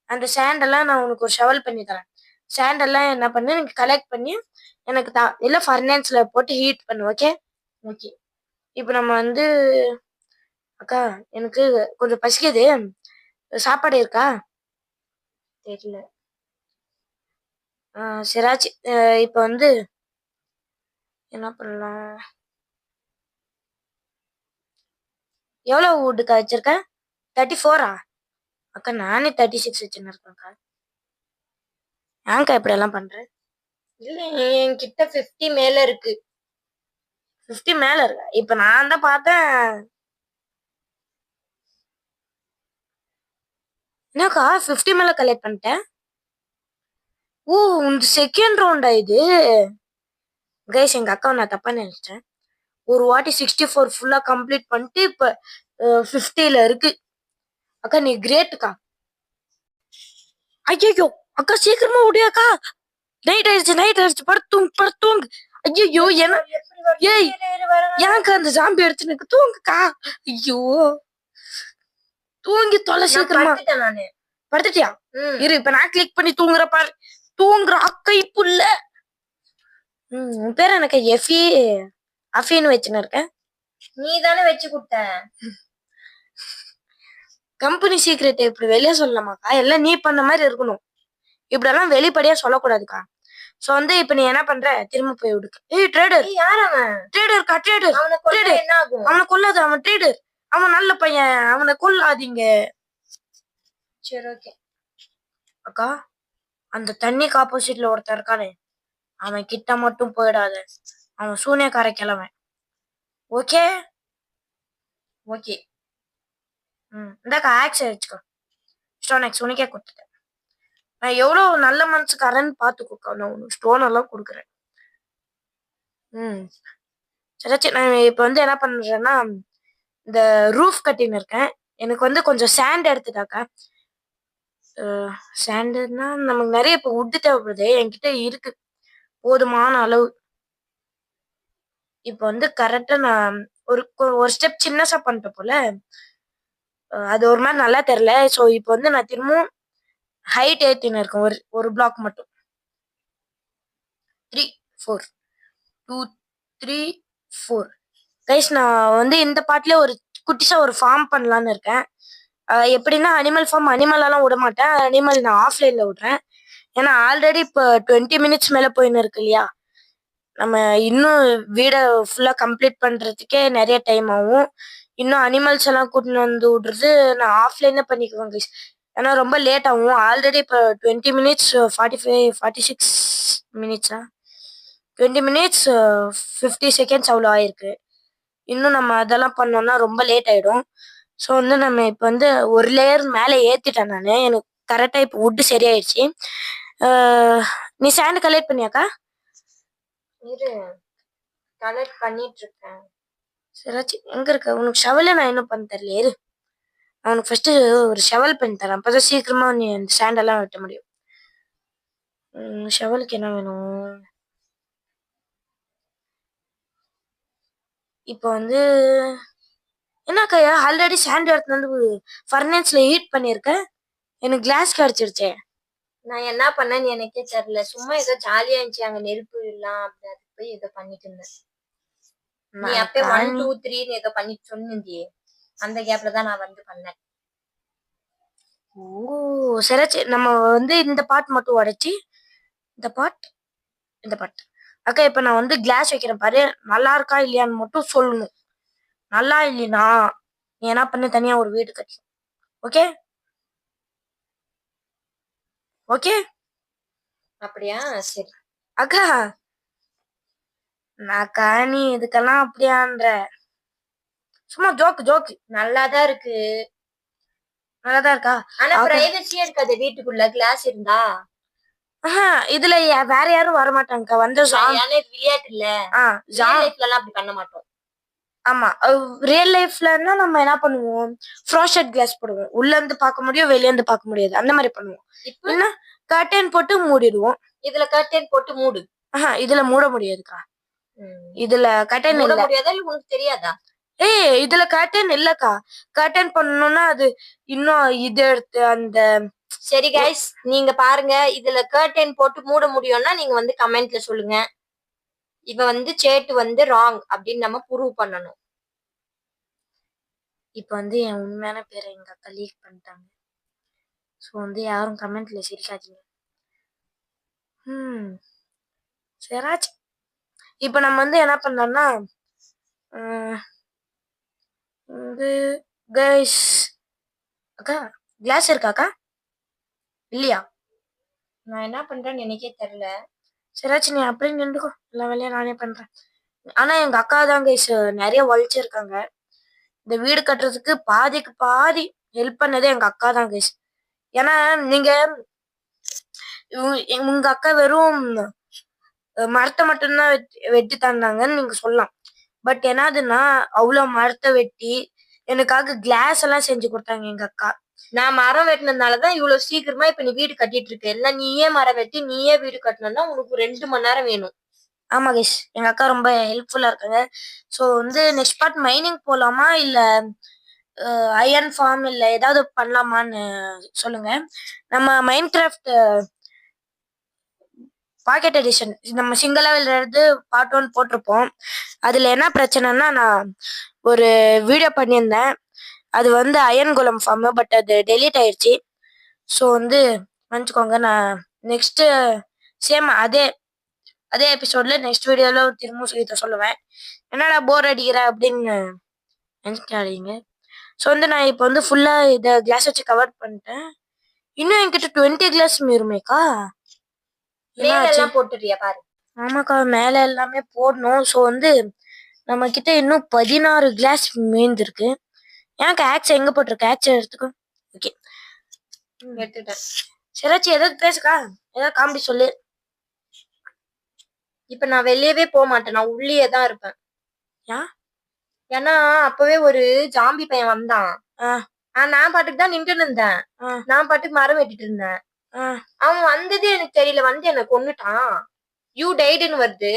அந்த சாண்ட் எல்லாம் நான் உனக்கு ஒரு ஷவல் பண்ணி தரேன். சாண்ட் எல்லாம் என்ன பண்ணு எனக்கு கலெக்ட் பண்ணி எனக்கு இல்ல ஃபர்னான்ஸ்ல போட்டு ஹீட் பண்ணு. Okay okay. இப்ப நம்ம வந்து அக்கா எனக்கு கொஞ்சம் பசிக்குது, சாப்பாடு இருக்கா? தெரியல. சராச்சு இப்ப வந்து என்ன பண்ணலாம்? எவ்வளவு வுட்டுக்கா வச்சிருக்க? 34ஆ? அக்கா நானே 36 வச்சுன்னு இருக்கேன்க்கா. ஏன்க்கா இப்படி எல்லாம் பண்றேன்? இல்ல என்கிட்ட 50 மேல இருக்கு. 50 மேல இருக்கா? இப்ப நான் தான் பார்த்தேன். என்னக்கா 50 மேல கலெக்ட் பண்ணிட்டேன்? ஓ இந்த செகண்ட் ரவுண்டா இது? கைஸ் எங்க அக்காவை நான் தப்பா நினைச்சிட்டேன். ஒரு வாட்டி 64 ஃபுல்லா கம்ப்ளீட் பண்ணிட்டு இப்ப 50ல இருக்கு. அக்கா நீ கிரேட்டுக்கா. ஐயோ அக்கா சீக்கிரமா ஓடியாக்கா. நைட் ஆயிடுச்சு படுத்தூங்க. ஐயோ என்ன ஏய் ஏன்க்கா அந்த ஜாம்பி எடுத்து தூங்குக்கா. ஐயோ தூங்கி தொலை சீக்கிரமா. நானு படுத்துட்டியா? இரு இப்ப நான் கிளிக் பண்ணி தூங்குற பாரு. தூங்குற அக்கை புள்ள. உன் பேர் எனக்கு அஃபின்னு வச்சுன்னு இருக்கேன். நீ தானே வச்சு கொடுத்த. கம்பெனி சீக்ரெட் இப்படி வெளியே சொல்லலாமாக்கா? எல்லாம் நீ பண்ண மாதிரி இருக்கணும். இப்படியெல்லாம் வெளிப்படையா சொல்லக்கூடாதுக்கா. சோ வந்து இப்ப நீ என்ன பண்ற? திரும்ப போய் விடுக்க. ஏய் ட்ரேடர். யார் அவன்? ட்ரேடர்க்கா ட்ரேடர். என்ன ஆகும்? அவனை கொல்லாத, அவன் ட்ரேடர். அவன் நல்ல பையன், அவனை கொல்லாதீங்க. சரி ஓகே. அக்கா அந்த தண்ணிக்கு ஆப்போசிட்ல ஒருத்தன் இருக்கானே, அவன் கிட்ட மட்டும் போயிடாத. அவன் சூனியக்கார கிழவன். Okay okay. இந்தாக்கா ஆக்ஸ் வச்சுக்கோ. ஸ்டோன் ஆக்ஸ் உனக்கே கொடுத்துட்டேன். நான் எவ்வளவு நல்ல மனசுக்காரன்னு பாத்துக்கோக்கா. நான் உனக்கு ஸ்டோன் எல்லாம் கொடுக்குறேன். சரி நான் இப்ப வந்து என்ன பண்றேன்னா இந்த ரூஃப் கட்டின்னு இருக்கேன். எனக்கு வந்து கொஞ்சம் சாண்ட் எடுத்துட்டாக்கா. சாண்டுன்னா நமக்கு நிறைய இப்போ வுட் தேவைப்படுது. என்கிட்ட இருக்கு போதுமான அளவு. இப்போ வந்து கரெக்டா நான் ஒரு ஸ்டெப் சின்னசா பண்ணிட்டேன் போல. அது ஒரு மாதிரி நல்லா தெரியல. ஸோ இப்போ வந்து நான் திரும்பவும் ஹைட் ஏத்தின்னு இருக்கேன். ஒரு பிளாக் மட்டும். 3 4 2 3 4 கைஸ் நான் வந்து இந்த பாட்டுல ஒரு குட்டிஸா ஒரு ஃபார்ம் பண்ணலான்னு இருக்கேன். எப்படின்னா அனிமல் ஃபார்ம் அனிமலெல்லாம் விட மாட்டேன். அனிமல் நான் ஆஃப்லைன்ல விடுறேன். ஏன்னா ஆல்ரெடி இப்போ 20 மினிட்ஸ் மேல போயின்னு இருக்கு இல்லையா. நம்ம இன்னும் வீடை ஃபுல்லா கம்ப்ளீட் பண்றதுக்கே நிறைய டைம் ஆகும். இன்னும் அனிமல்ஸ் எல்லாம் கூட்டின்னு வந்து விடுறது நான் ஆஃப்லைன்ல பண்ணிக்குவேன் கைஸ். ஏன்னா ரொம்ப லேட் ஆகும். ஆல்ரெடி இப்போ 20 மினிட்ஸ் 46 மினிட்ஸா 20 மினிட்ஸ் 50 செகண்ட்ஸ் அவ்வளோ ஆயிருக்கு. இன்னும் நம்ம அதெல்லாம் பண்ணோம்னா ரொம்ப லேட் ஆயிடும். ஸோ வந்து நம்ம இப்போ வந்து ஒரு லேயர் மேலே ஏத்திட்டேன் நான். எனக்கு கரெக்டாக இப்போ வுட்டு சரியாயிடுச்சு. நீ சாண்ட் கலெக்ட் பண்ணியாக்கா? இரு, கலெக்ட் பண்ணிட்டு இருக்கேன். சரி எங்க இருக்க? உனக்கு ஷவலே நான் இன்னும் பண்ண தரல. இரு நான் உனக்கு ஃபர்ஸ்ட் ஒரு ஷவல் பண்ணி தரேன். அப்பதான் சீக்கிரமா நீ அந்த சாண்டெல்லாம் வெட்ட முடியும். ஷவலுக்கு என்ன வேணும்? இப்போ வந்து என்னக்கா ஆல்ரெடி சாண்ட் எடுத்து வந்து ஃபர்னஸ்ல ஹீட் பண்ணியிருக்கேன். எனக்கு கிளாஸ் கிடைச்சிருச்சே. நான் என்ன பண்ணேன்னு எனக்கே தெரியல. சும்மா ஏதோ ஜாலியா இருந்துச்சு அங்க நெருப்பு எல்லாம் அப்படி அது போய் ஏதோ பண்ணிட்டு இருந்தேன். நீ அப்பே 1 2 3 ஏதோ பண்ணிட்டு சொன்னியே, அந்த கேப்ல தான் நான் வந்து பண்ணேன். ஓ சரி நம்ம வந்து இந்த பார்ட் மட்டும் உடைச்சி இந்த பார்ட் அக்கா இப்ப நான் வந்து கிளாஸ் வைக்கிறேன் பாரு. நல்லா இருக்கா இல்லையான்னு மட்டும் சொல்லணும். நல்லா இல்லைனா நீ என்ன பண்ண தனியா ஒரு வீடு கட்டி. ஓகே ஓகே அப்படியா? சரி அக்கா. நாக்கா நீ இதுக்கெல்லாம் அப்படியான்ற சும்மா ஜோக்கு. நல்லாதான் இருக்கு. நல்லாதான் இருக்கா? ஆனா பிரைவசியா இருக்காது வீட்டுக்குள்ள கிளாஸ் இருந்தா. இதுல வேற யாரும் வரமாட்டாங்கக்கா. வந்து விளையாட்டு இல்ல, லைஃப்ல எல்லாம் அப்படி பண்ண மாட்டோம். ஆமா ரியல் லைஃப்லன்னா நம்ம என்ன பண்ணுவோம்? ஃப்ராஸ்டட் கிளாஸ் போடுவோம். உள்ள இருந்து பார்க்க முடியும், வெளிய இருந்து பார்க்க முடியாது. அந்த மாதிரி பண்ணுவோம். இல்ல கர்டன் போட்டு மூடிடுவோம். இதுல கர்டன் போட்டு மூடு. இதுல மூட முடியாதுக்கா. இதுல கர்டன் மூட முடியாதா இல்ல உனக்கு தெரியாதா? இதுல கர்டன் இல்லக்கா. கர்டன் பண்ணணும்னா அது இன்னும் இது எடுத்து அந்த. சரி கைஸ், நீங்க பாருங்க, இதுல கர்டன் போட்டு மூட முடியும்னா நீங்க வந்து கமெண்ட்ல சொல்லுங்க. இவ வந்து சேட்டு வந்து ராங் அப்படின்னு நம்ம ப்ரூவ் பண்ணணும். இப்ப வந்து என் உண்மையான பேரை எங்க அக்கா லீக் பண்ணிட்டாங்க. ஸோ வந்து யாரும் கமெண்ட்ல சிரிக்காதீங்க. சராச்சு இப்ப நம்ம வந்து என்ன பண்ணலாம்னா கைஸ் அக்கா கிளாஸ் இருக்காக்கா? இல்லையா? நான் என்ன பண்றேன்னு எனக்கே தெரியல. சராச்சு நீ அப்படியே நின்றுக்கோ. எல்லா வேலையும் நானே பண்றேன். ஆனா எங்க அக்கா தான் கைஸ் நிறைய உழைச்சிருக்காங்க. இந்த வீடு கட்டுறதுக்கு பாதிக்கு பாதி ஹெல்ப் பண்ணதே எங்க அக்கா தான் கைஸ். ஏன்னா நீங்க உங்க அக்கா வெறும் மரத்தை மட்டும்தான் வெட்டி தந்தாங்கன்னு நீங்க சொல்லலாம். பட் என்னதுன்னா அவ்வளவு மரத்தை வெட்டி எனக்காக கிளாஸ் எல்லாம் செஞ்சு கொடுத்தாங்க எங்க அக்கா. நான் மரம் வெட்டினதுனாலதான் இவ்வளவு சீக்கிரமா இப்ப நீ வீடு கட்டிட்டு இருக்க. எல்லாம் நீயே மரம் வெட்டி நீயே வீடு கட்டணும்னா உனக்கு 2 மணி நேரம் வேணும். ஆமா கைஸ் எங்க அக்கா ரொம்ப ஹெல்ப்ஃபுல்லா இருக்காங்க. ஸோ வந்து நெக்ஸ்ட் பார்ட் மைனிங் போலாமா இல்ல அயர்ன் ஃபார்ம் இல்ல ஏதாவது பண்ணலாமான்னு சொல்லுங்க. நம்ம மைண்ட் கிராஃப்ட் பாக்கெட் எடிஷன் நம்ம சிங்கிளா விளையாடுறது பார்ட் 1 போட்டிருப்போம். அதுல என்ன பிரச்சனைனா நான் ஒரு வீடியோ பண்ணியிருந்தேன். அது வந்து அயன் குலம் ஃபார்ம். பட் அது டெலீட் ஆயிடுச்சு. ஸோ வந்து மன்னிச்சுக்கோங்க. நான் நெக்ஸ்ட் சேம் அதே எபிசோட்ல நெக்ஸ்ட் வீடியோல திரும்ப சொல்லுவேன். என்னடா போர் அடிக்கிற அப்படின்னு நினைக்காதீங்க. ஸோ வந்து நான் இப்போ வந்து ஃபுல்லா இதை கிளாஸ் வச்சு கவர் பண்ணிட்டேன். இன்னும் என்கிட்ட 20 கிளாஸ் மீறுமேக்கா. எல்லாம் போட்டுறியா பாரு. ஆமாக்கா மேல எல்லாமே போடணும். ஸோ வந்து நம்ம கிட்ட இன்னும் 16 கிளாஸ் மீந்திருக்கு. எனக்கு ஆக்ஸ் எங்க போட்டிருக்கு? ஆக்ஸ் எடுத்துக்கோ. ஓகே எடுத்துக்கிட்டேன். சராச்சி ஏதாவது பேசுக்கா. ஏதாவது காமெடி சொல்லு. இப்ப நான் வெளியவே போக மாட்டேன். நான் உள்ளே தான் இருப்பேன். ஏன்? ஏன்னா அப்பவே ஒரு ஜாம்பி பையன் வந்தான். ஆ, நான் பாட்டுக்கு தான் நின்றுட்டு இருந்தேன். ஆ, நான் பாட்டுக்கு மரம் வெட்டிட்டு இருந்தேன். ஆ. அவன் வந்ததே எனக்கு தெரியல. வந்து என்ன கொன்னுட்டான். யூ டைடுன்னு வருது.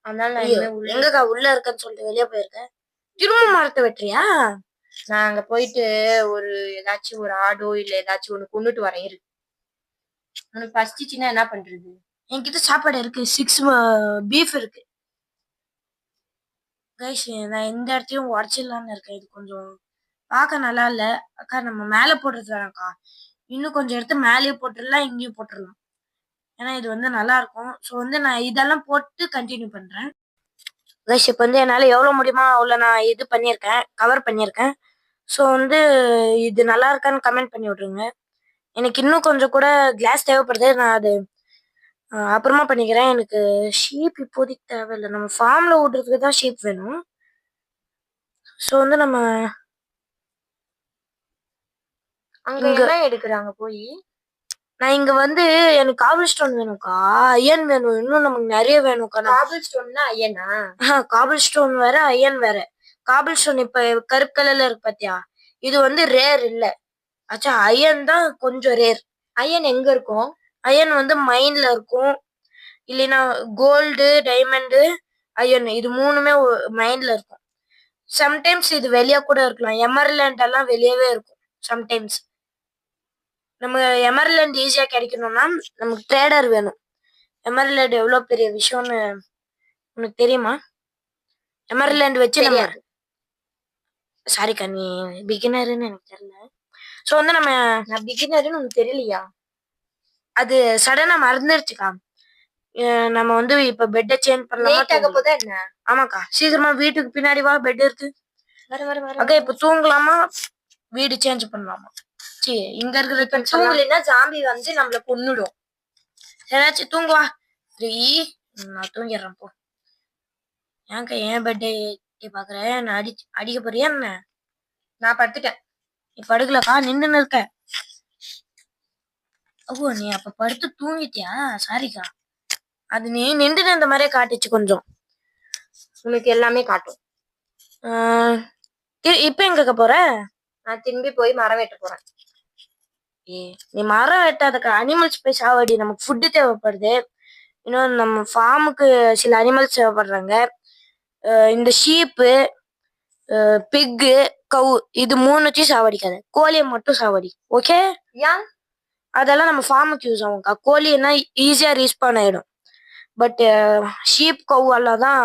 அதனால நான் ஐயோ, இனிமே உள்ள எங்கக்கா உள்ள இருக்கன்னு சொல்லிட்டு வெளியே போயிருக்க? திரும்ப மரத்தை வெட்டுறியா? நான் அங்க போயிட்டு ஒரு ஏதாச்சும் ஒரு ஆடோ இல்ல ஏதாச்சும் ஒண்ணு கொன்னுட்டு வரேன் இரு. உனக்கு பசிச்சுன்னா என்ன பண்றது? என்கிட்ட சாப்பாடு இருக்கு. 6 பீஃப் இருக்கு. கைஸ், நான் இந்த இடத்தையும் உடச்சிடலான்னு இருக்கேன். இது கொஞ்சம் பார்க்க நல்லா இல்ல. அக்கா, நம்ம மேல போடுறது வேணாம்க்கா. இன்னும் கொஞ்சம் எடுத்து மேலேயே போட்டுடலாம், இங்கேயும் போட்டுடலாம். ஏன்னா இது வந்து நல்லா இருக்கும். ஸோ வந்து நான் இதெல்லாம் போட்டு கண்டினியூ பண்றேன். கைஸ், இப்போ வந்து என்னால எவ்வளவு முடியுமோ அவ்வளோ நான் இது பண்ணியிருக்கேன், கவர் பண்ணியிருக்கேன். ஸோ வந்து இது நல்லா இருக்கான்னு கமெண்ட் பண்ணி விட்ருங்க. எனக்கு இன்னும் கொஞ்சம் கூட கிளாஸ் தேவைப்படுது. நான் அது அப்புறமா பண்ணிக்கிறேன். எனக்கு ஷீப் இப்போதைக்கு தேவையில்லை. நம்ம ஃபார்ம்ல விடுறதுக்கு தான் ஷீப் வேணும். ஸோ வந்து நம்ம அங்க என்ன எடுக்குறாங்க போய்? நான் இங்க வந்து எனக்கு காபிள் ஸ்டோன் வேணும்க்கா, அயன் வேணும். இன்னும் நமக்கு நிறைய வேணும்க்கா. காபிள் ஸ்டோன்னா ஐயனா? காபிள் ஸ்டோன் வேற, அயன் வேற. காபிள் ஸ்டோன் இப்ப கருப்பு கலர்ல இருக்கு பாத்தியா, இது வந்து ரேர் இல்ல ஆச்சா. அயன் தான் கொஞ்சம் ரேர். ஐயன் எங்க இருக்கும்? அயன் வந்து மைன்ல இருக்கும், இல்லைன்னா கோல்டு, டைமண்டு, அயன் இது மூணுமே மைன்ல இருக்கும். சம்டைம்ஸ் இது வெளியே கூட இருக்கலாம். எமர்லேண்ட் எல்லாம் வெளியவே இருக்கும் சம்டைம்ஸ். நம்ம எமர்லேண்ட் ஈஸியா கிடைக்கணும்னா நமக்கு ட்ரேடர் வேணும். எமர்லேண்ட் எவ்வளவு பெரிய விஷயம்னு உனக்கு தெரியுமா? எமர்லேண்ட் வச்சு நம்ம சாரிக்கா, நீ பிகினர்னு எனக்கு தெரியல. ஸோ வந்து நான் பிகினர்னு உனக்கு தெரியலையா? அது சடனா மறந்துருச்சுக்கா. நம்ம வந்து இப்ப பெட்டை சேஞ்ச் பண்ணலாமா? போதா என்ன? ஆமாக்கா, சீக்கிரமா வீட்டுக்கு பின்னாடி வா, பெட் இருக்கு. வர வர வர. அக்கா, இப்ப தூங்கலாமா, வீடு சேஞ்ச் பண்ணலாமா? சரி, இங்க இருக்கிற தூங்கலைன்னா ஜாம்பி வந்து நம்மள கொன்னுடும். ஏதாச்சும் தூங்குவா. 3 நான் தூங்கிடுறேன் போ. ஏன்க்கா ஏன் பெட்டை பாக்குறேன்? நான் அடிக்க போறியா என்ன? நான் படுத்துட்டேன். நீ படுக்கலக்கா, நின்னுன்னு இருக்க. ஓ, நீ அப்ப படுத்து தூங்கிட்டியா? சாரிக்கா, அது நீ நின்று இந்த மாதிரியே காட்டுச்சு கொஞ்சம். உனக்கு எல்லாமே காட்டும். இப்ப எங்கக்க போற? நான் திரும்பி போய் மரம் வெட்ட போறேன். நீ மரம் வெட்டாதக்கா, அனிமல்ஸ் போய் சாவடி. நமக்கு ஃபுட்டு தேவைப்படுது. இன்னும் நம்ம ஃபார்முக்கு சில அனிமல்ஸ் தேவைப்படுறாங்க. இந்த ஷீப்பு, பிக்கு, கவு, இது மூணுத்தையும் சாவடிக்காத. கோழியை மட்டும் சாவடி, ஓகே? ஏன்? அதெல்லாம் நம்ம ஃபார்முக்கு யூஸ் ஆகும்க்கா. கோழின்னா ஈஸியா ரீஸ்பான் ஆயிடும். பட் ஷீப், கவு எல்லாம் தான்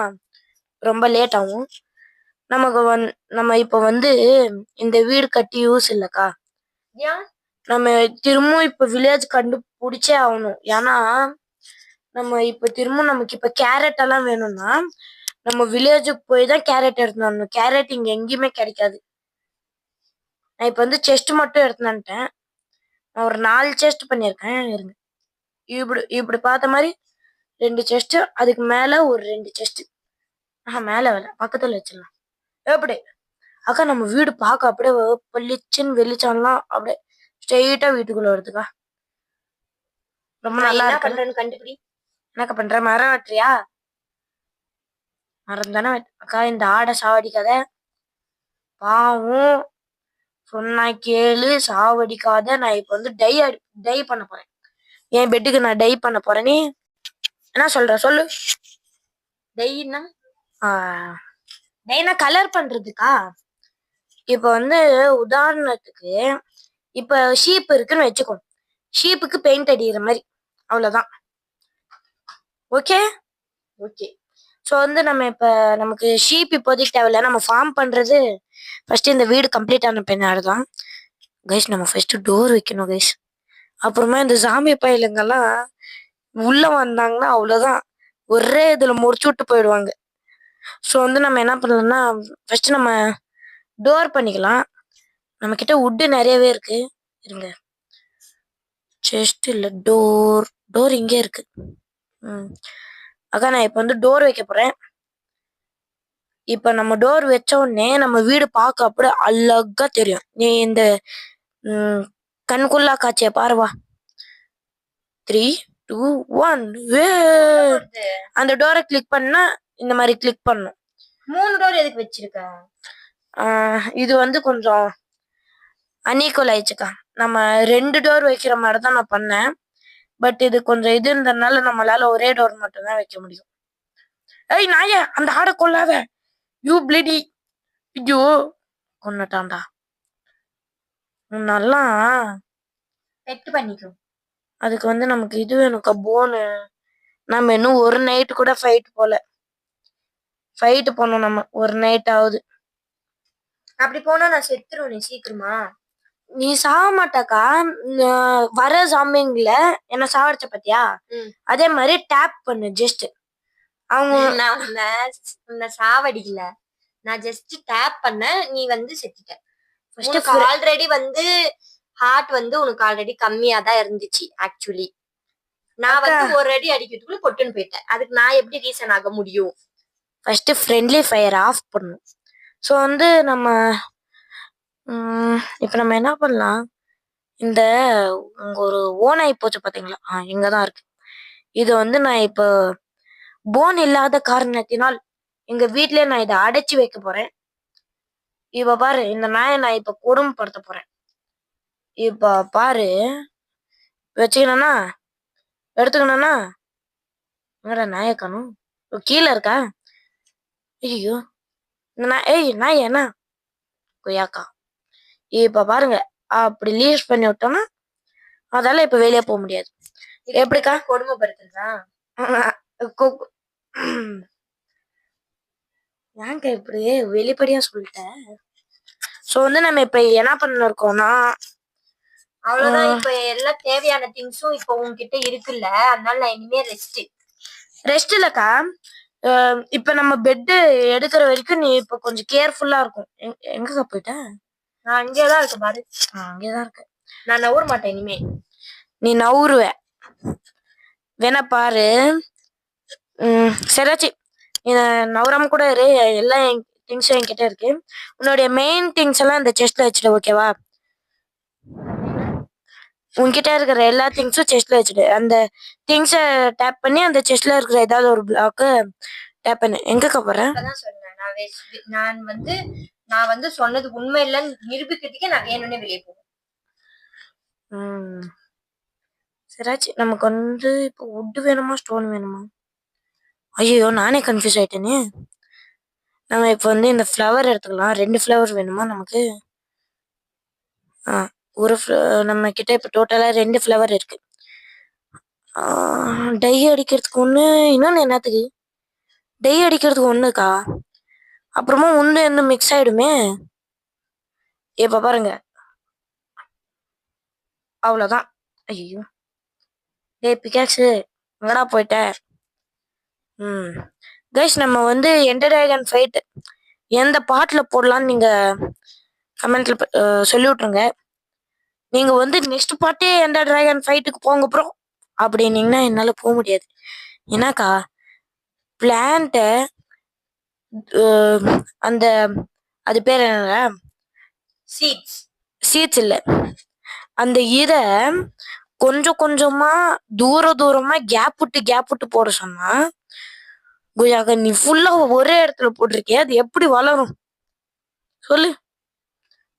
ரொம்ப லேட் ஆகும். நமக்கு நம்ம இப்ப வந்து இந்த வீடு கட்டி யூஸ் இல்லக்கா. ஏன்? நம்ம திரும்பவும் இப்ப வில்லேஜ் கண்டுபிடிச்சே ஆகணும். ஏன்னா நம்ம இப்ப திரும்பவும் நமக்கு இப்ப கேரட் எல்லாம் வேணும்னா நம்ம வில்லேஜுக்கு போய் தான் கேரட் எடுத்துன்னு வரணும். கேரட் இங்க எங்கேயுமே கிடைக்காது. நான் இப்ப வந்து செஸ்ட் மட்டும் எடுத்துன்னு வந்துட்டேன். நான் ஒரு 4 செஸ்ட் பண்ணியிருக்கேன். இருங்க, இப்படி பார்த்த மாதிரி 2 செஸ்ட், அதுக்கு மேல ஒரு 2 செஸ்ட். மேல வேலை பக்கத்துல வச்சிடலாம். எப்படி அக்கா, நம்ம வீடு பார்க்க அப்படியே பளிச்சுன்னு வெளிச்சம்லாம் அப்படியே ஸ்ட்ரெயிட்டா வீட்டுக்குள்ள வருதுக்கா. ரொம்ப நல்லா என்ன இருக்கு. பண்றேன்னு கண்டுபிடி. என்னக்கா பண்ற? மரம் வெட்டுறியா? மரம் தானே அக்கா. இந்த ஆடை சாவடிக்காத, பாவம். சொன்னா கேளு, சாவடிக்காத. நான் இப்ப வந்து டை பண்ண போறேன். என் பெட்டுக்கு நான் டை பண்ண போறேன். நீ என்ன சொல்ற சொல்லு? டைனா? டைனா கலர் பண்றதுக்கா. இப்ப வந்து உதாரணத்துக்கு இப்ப ஷீப் இருக்குன்னு வச்சுக்கோ. ஷீப்புக்கு பெயிண்ட் அடிக்கிற மாதிரி, அவ்வளவுதான். Okay okay. ஸோ வந்து நம்ம இப்ப நமக்கு ஷீப் இப்போதைக்கு தேவையில்ல. நம்ம ஃபார்ம் பண்றது ஃபர்ஸ்ட் இந்த வீடு கம்ப்ளீட் ஆன பின்னாடி தான் கைஸ். நம்ம ஃபர்ஸ்ட் டோர் வைக்கணும் கைஸ். அப்புறமா இந்த ஜாம்பி பயிலுங்கெல்லாம் உள்ள வந்தாங்கன்னா அவ்வளவுதான், ஒரே இதுல முடிச்சு விட்டு போயிடுவாங்க. ஸோ வந்து நம்ம என்ன பண்ணலாம்னா ஃபர்ஸ்ட் நம்ம டோர் பண்ணிக்கலாம். நம்ம கிட்ட வுட்டு நிறையவே இருக்கு. இருங்க, செஸ்ட் இல்ல, டோர் இங்கே இருக்கு. அக்கா, நான் இப்ப வந்து டோர் வைக்க போறேன். இப்ப நம்ம டோர் வச்ச உடனே நம்ம வீடு பார்க்க அப்படியே அழகா தெரியும். நீ இந்த கண்குள்ளா காட்சிய பாருவா. 3, 2, 1 அந்த டோரை கிளிக் பண்ணா இந்த மாதிரி கிளிக் பண்ணணும். 3 டோர் எதுக்கு வச்சிருக்க? இது வந்து கொஞ்சம் அன்ஈக்குவல் ஆயிடுச்சுக்கா. நம்ம 2 டோர் வைக்கிற மாதிரி தான் நான் பண்ணேன். பட் இது கொஞ்சம் இது இருந்ததுனால நம்மளால ஒரே டோர் மட்டும் தான் வைக்க முடியும். ஏய் நாயே, அந்த ஆடை கொள்ளாத. யூ பிளிடி. ஐயோ, கொன்னுட்டான்டா. நல்லா பெட் பண்ணிக்கோ. அதுக்கு வந்து நமக்கு இது வேணும்க்கா, போனு. நம்ம இன்னும் ஒரு நைட் கூட ஃபைட் பண்ணோம். நம்ம ஒரு நைட் ஆகுது. அப்படி போனா நான் செத்துருவேன். நீ சீக்கிரமா. நீ சாக மாட்டாக்கா. வர ஜாம்பிங்கள என்ன சாவடிச்ச பாத்தியா, அதே மாதிரி டேப் பண்ணு ஜஸ்ட். அவங்க நான் உன்னை சாவடிக்கல, நான் ஜஸ்ட் டேப் பண்ண, நீ வந்து செத்துட்ட. ஆல்ரெடி வந்து ஹார்ட் வந்து உனக்கு ஆல்ரெடி கம்மியா தான் இருந்துச்சு ஆக்சுவலி. நான் வந்து ஒரு அடி அடிக்கிறதுக்குள்ள பொட்டுன்னு போயிட்டேன். அதுக்கு நான் எப்படி ரீசன் ஆக முடியும்? ஃபர்ஸ்ட் ஃப்ரெண்ட்லி ஃபயர் ஆஃப் பண்ணும். ஸோ வந்து நம்ம இப்போ நம்ம என்ன பண்ணலாம், இந்த உங்க ஒரு ஓனாய் போச்சு பாத்தீங்களா, இங்கதான் இருக்கு. இது வந்து நான் இப்போ போன் இல்லாத காரணத்தினால் எங்க வீட்லயே நான் இதை அடைச்சு வைக்க போறேன். இப்ப பாரு, இந்த நாயை நான் இப்ப கொடுமைப்படுத்த போறேன். இப்ப பாரு, வச்சுக்கணும்னா எடுத்துக்கணும்னா எங்கடா நாயை காணும்? கீழே இருக்கா? ஐயோ, இந்த நாய் என்ன கொய்யாக்கா. இப்ப பாருங்க, அப்படி லீஸ் பண்ணி விட்டோம்னா அதால இப்ப வெளியே போக முடியாது. எப்படிக்கா கொடுமைப்படுத்துறதா? ஏங்க இப்படி வெளிப்படையா சொல்லிட்டேன். சோ வந்து நம்ம இப்ப என்ன பண்ண இருக்கோம்னா, அவ்வளவுதான். இப்ப எல்லாம் தேவையான திங்ஸும் இப்ப உங்ககிட்ட இருக்குல்ல, அதனால நான் இனிமே ரெஸ்ட் இல்லக்கா. இப்ப நம்ம பெட் எடுக்கிற வரைக்கும் நீ இப்ப கொஞ்சம் கேர்ஃபுல்லா இருக்கும். எங்கக்கா போயிட்ட? நான் அங்கேதான் இருக்கேன் பாரு. அங்கேதான் இருக்க. நான் நவுற மாட்டேன் இனிமே. நீ நவுருவ வேணா பாரு. சரியாச்சு, நீ நவராம கூட இரு. எல்லா திங்ஸும் என்கிட்ட இருக்கு. உன்னுடைய மெயின் திங்ஸ் எல்லாம் இந்த செஸ்ட்ல வச்சுட்டு, ஓகேவா? உன்கிட்ட இருக்கிற எல்லா திங்ஸும் செஸ்ட்ல வச்சுட்டு, அந்த திங்ஸை டேப் பண்ணி அந்த செஸ்ட்ல இருக்கிற ஏதாவது ஒரு பிளாக்கு டேப் பண்ணு. எங்கக்கா போறேன்? நான் வந்து சொன்னது உண்மை இல்லைன்னு நிரூபிக்கிறதுக்கே நான் வேணும்னே வெளியே போவேன். சரியாச்சு, நமக்கு வந்து இப்போ வுட் வேணுமா ஸ்டோன் வேணுமா? ஐயோ, நானே கன்ஃபியூஸ் ஆயிட்டேனே. நம்ம இப்போ வந்து இந்த ஃப்ளவர் எடுத்துக்கலாம். 2 ஃப்ளவர் வேணுமா நமக்கு? ஒரு நம்ம கிட்ட இப்போ டோட்டலா 2 ஃப்ளவர் இருக்கு. டை அடிக்கிறதுக்கு ஒண்ணு, இன்னொன்னு என்னத்துக்கு டை அடிக்கிறதுக்கு ஒண்ணுக்கா. அப்புறமா ஒண்ணு என்ன மிக்ஸ் ஆயிடுமே. இப்ப பாருங்க, அவ்வளவுதான். ஐயோ, டேய் பிகாக்ஸு, எங்கடா போயிட்ட? கைஸ், நம்ம வந்து எண்டர் டிராகன் ஃபைட் எந்த பாட்டுல போடலான்னு நீங்க கமெண்ட்ல சொல்லி விட்டுருங்க. நீங்க வந்து நெக்ஸ்ட் பாட்டே எண்டர் டிராகன் ஃபைட்டுக்கு போங்க ப்ரோ அப்படின்னீங்கன்னா என்னால போக முடியாது. ஏன்னாக்கா பிளான்ட்ட அந்த அது பேர் என்ன, சீட்ஸ் இல்ல, அந்த இத கொஞ்சம் கொஞ்சமா தூரமா கேப் விட்டு போட சொன்னா, குயாக நீ ஃபுல்லா ஒரே இடத்துல போட்டிருக்கே, அது எப்படி வளரும் சொல்லு?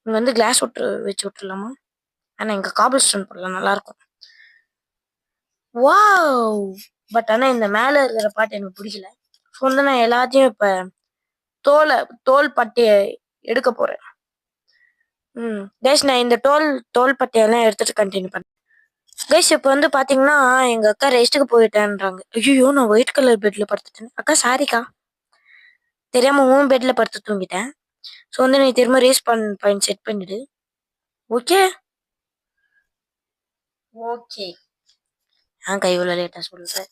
இங்க வந்து கிளாஸ் வச்சு விட்டுலாமா? ஆனா இங்க காபிள் ஸ்டோன் போடலாம், நல்லா இருக்கும். வாவ். பட் ஆனா இந்த மேல இருக்கிற பாட்டு எனக்கு பிடிக்கல. ஸோ வந்து நான் எல்லாத்தையும் இப்ப தோல் பட்டைய எடுக்க போறேன். கைஸ், நான் இந்த தோல் பட்டையெல்லாம் எடுத்துட்டு கண்டினியூ பண்ணேன். கைஸ், இப்போ வந்து பாத்தீங்கன்னா எங்க அக்கா ரெஸ்ட்டுக்கு போயிட்டேன்றாங்க. ஐயோ, நான் ஒயிட் கலர் பெட்ல படுத்துட்டேன். அக்கா சாரிக்கா, தெரியாம உன் பெட்ல படுத்து தூங்கிட்டேன். ஸோ வந்து நீ திரும்ப ரேஸ் பாயிண்ட் செட் பண்ணிடு. ஓகே கை இவ்வளோ லேட்டா சொல்றேன்.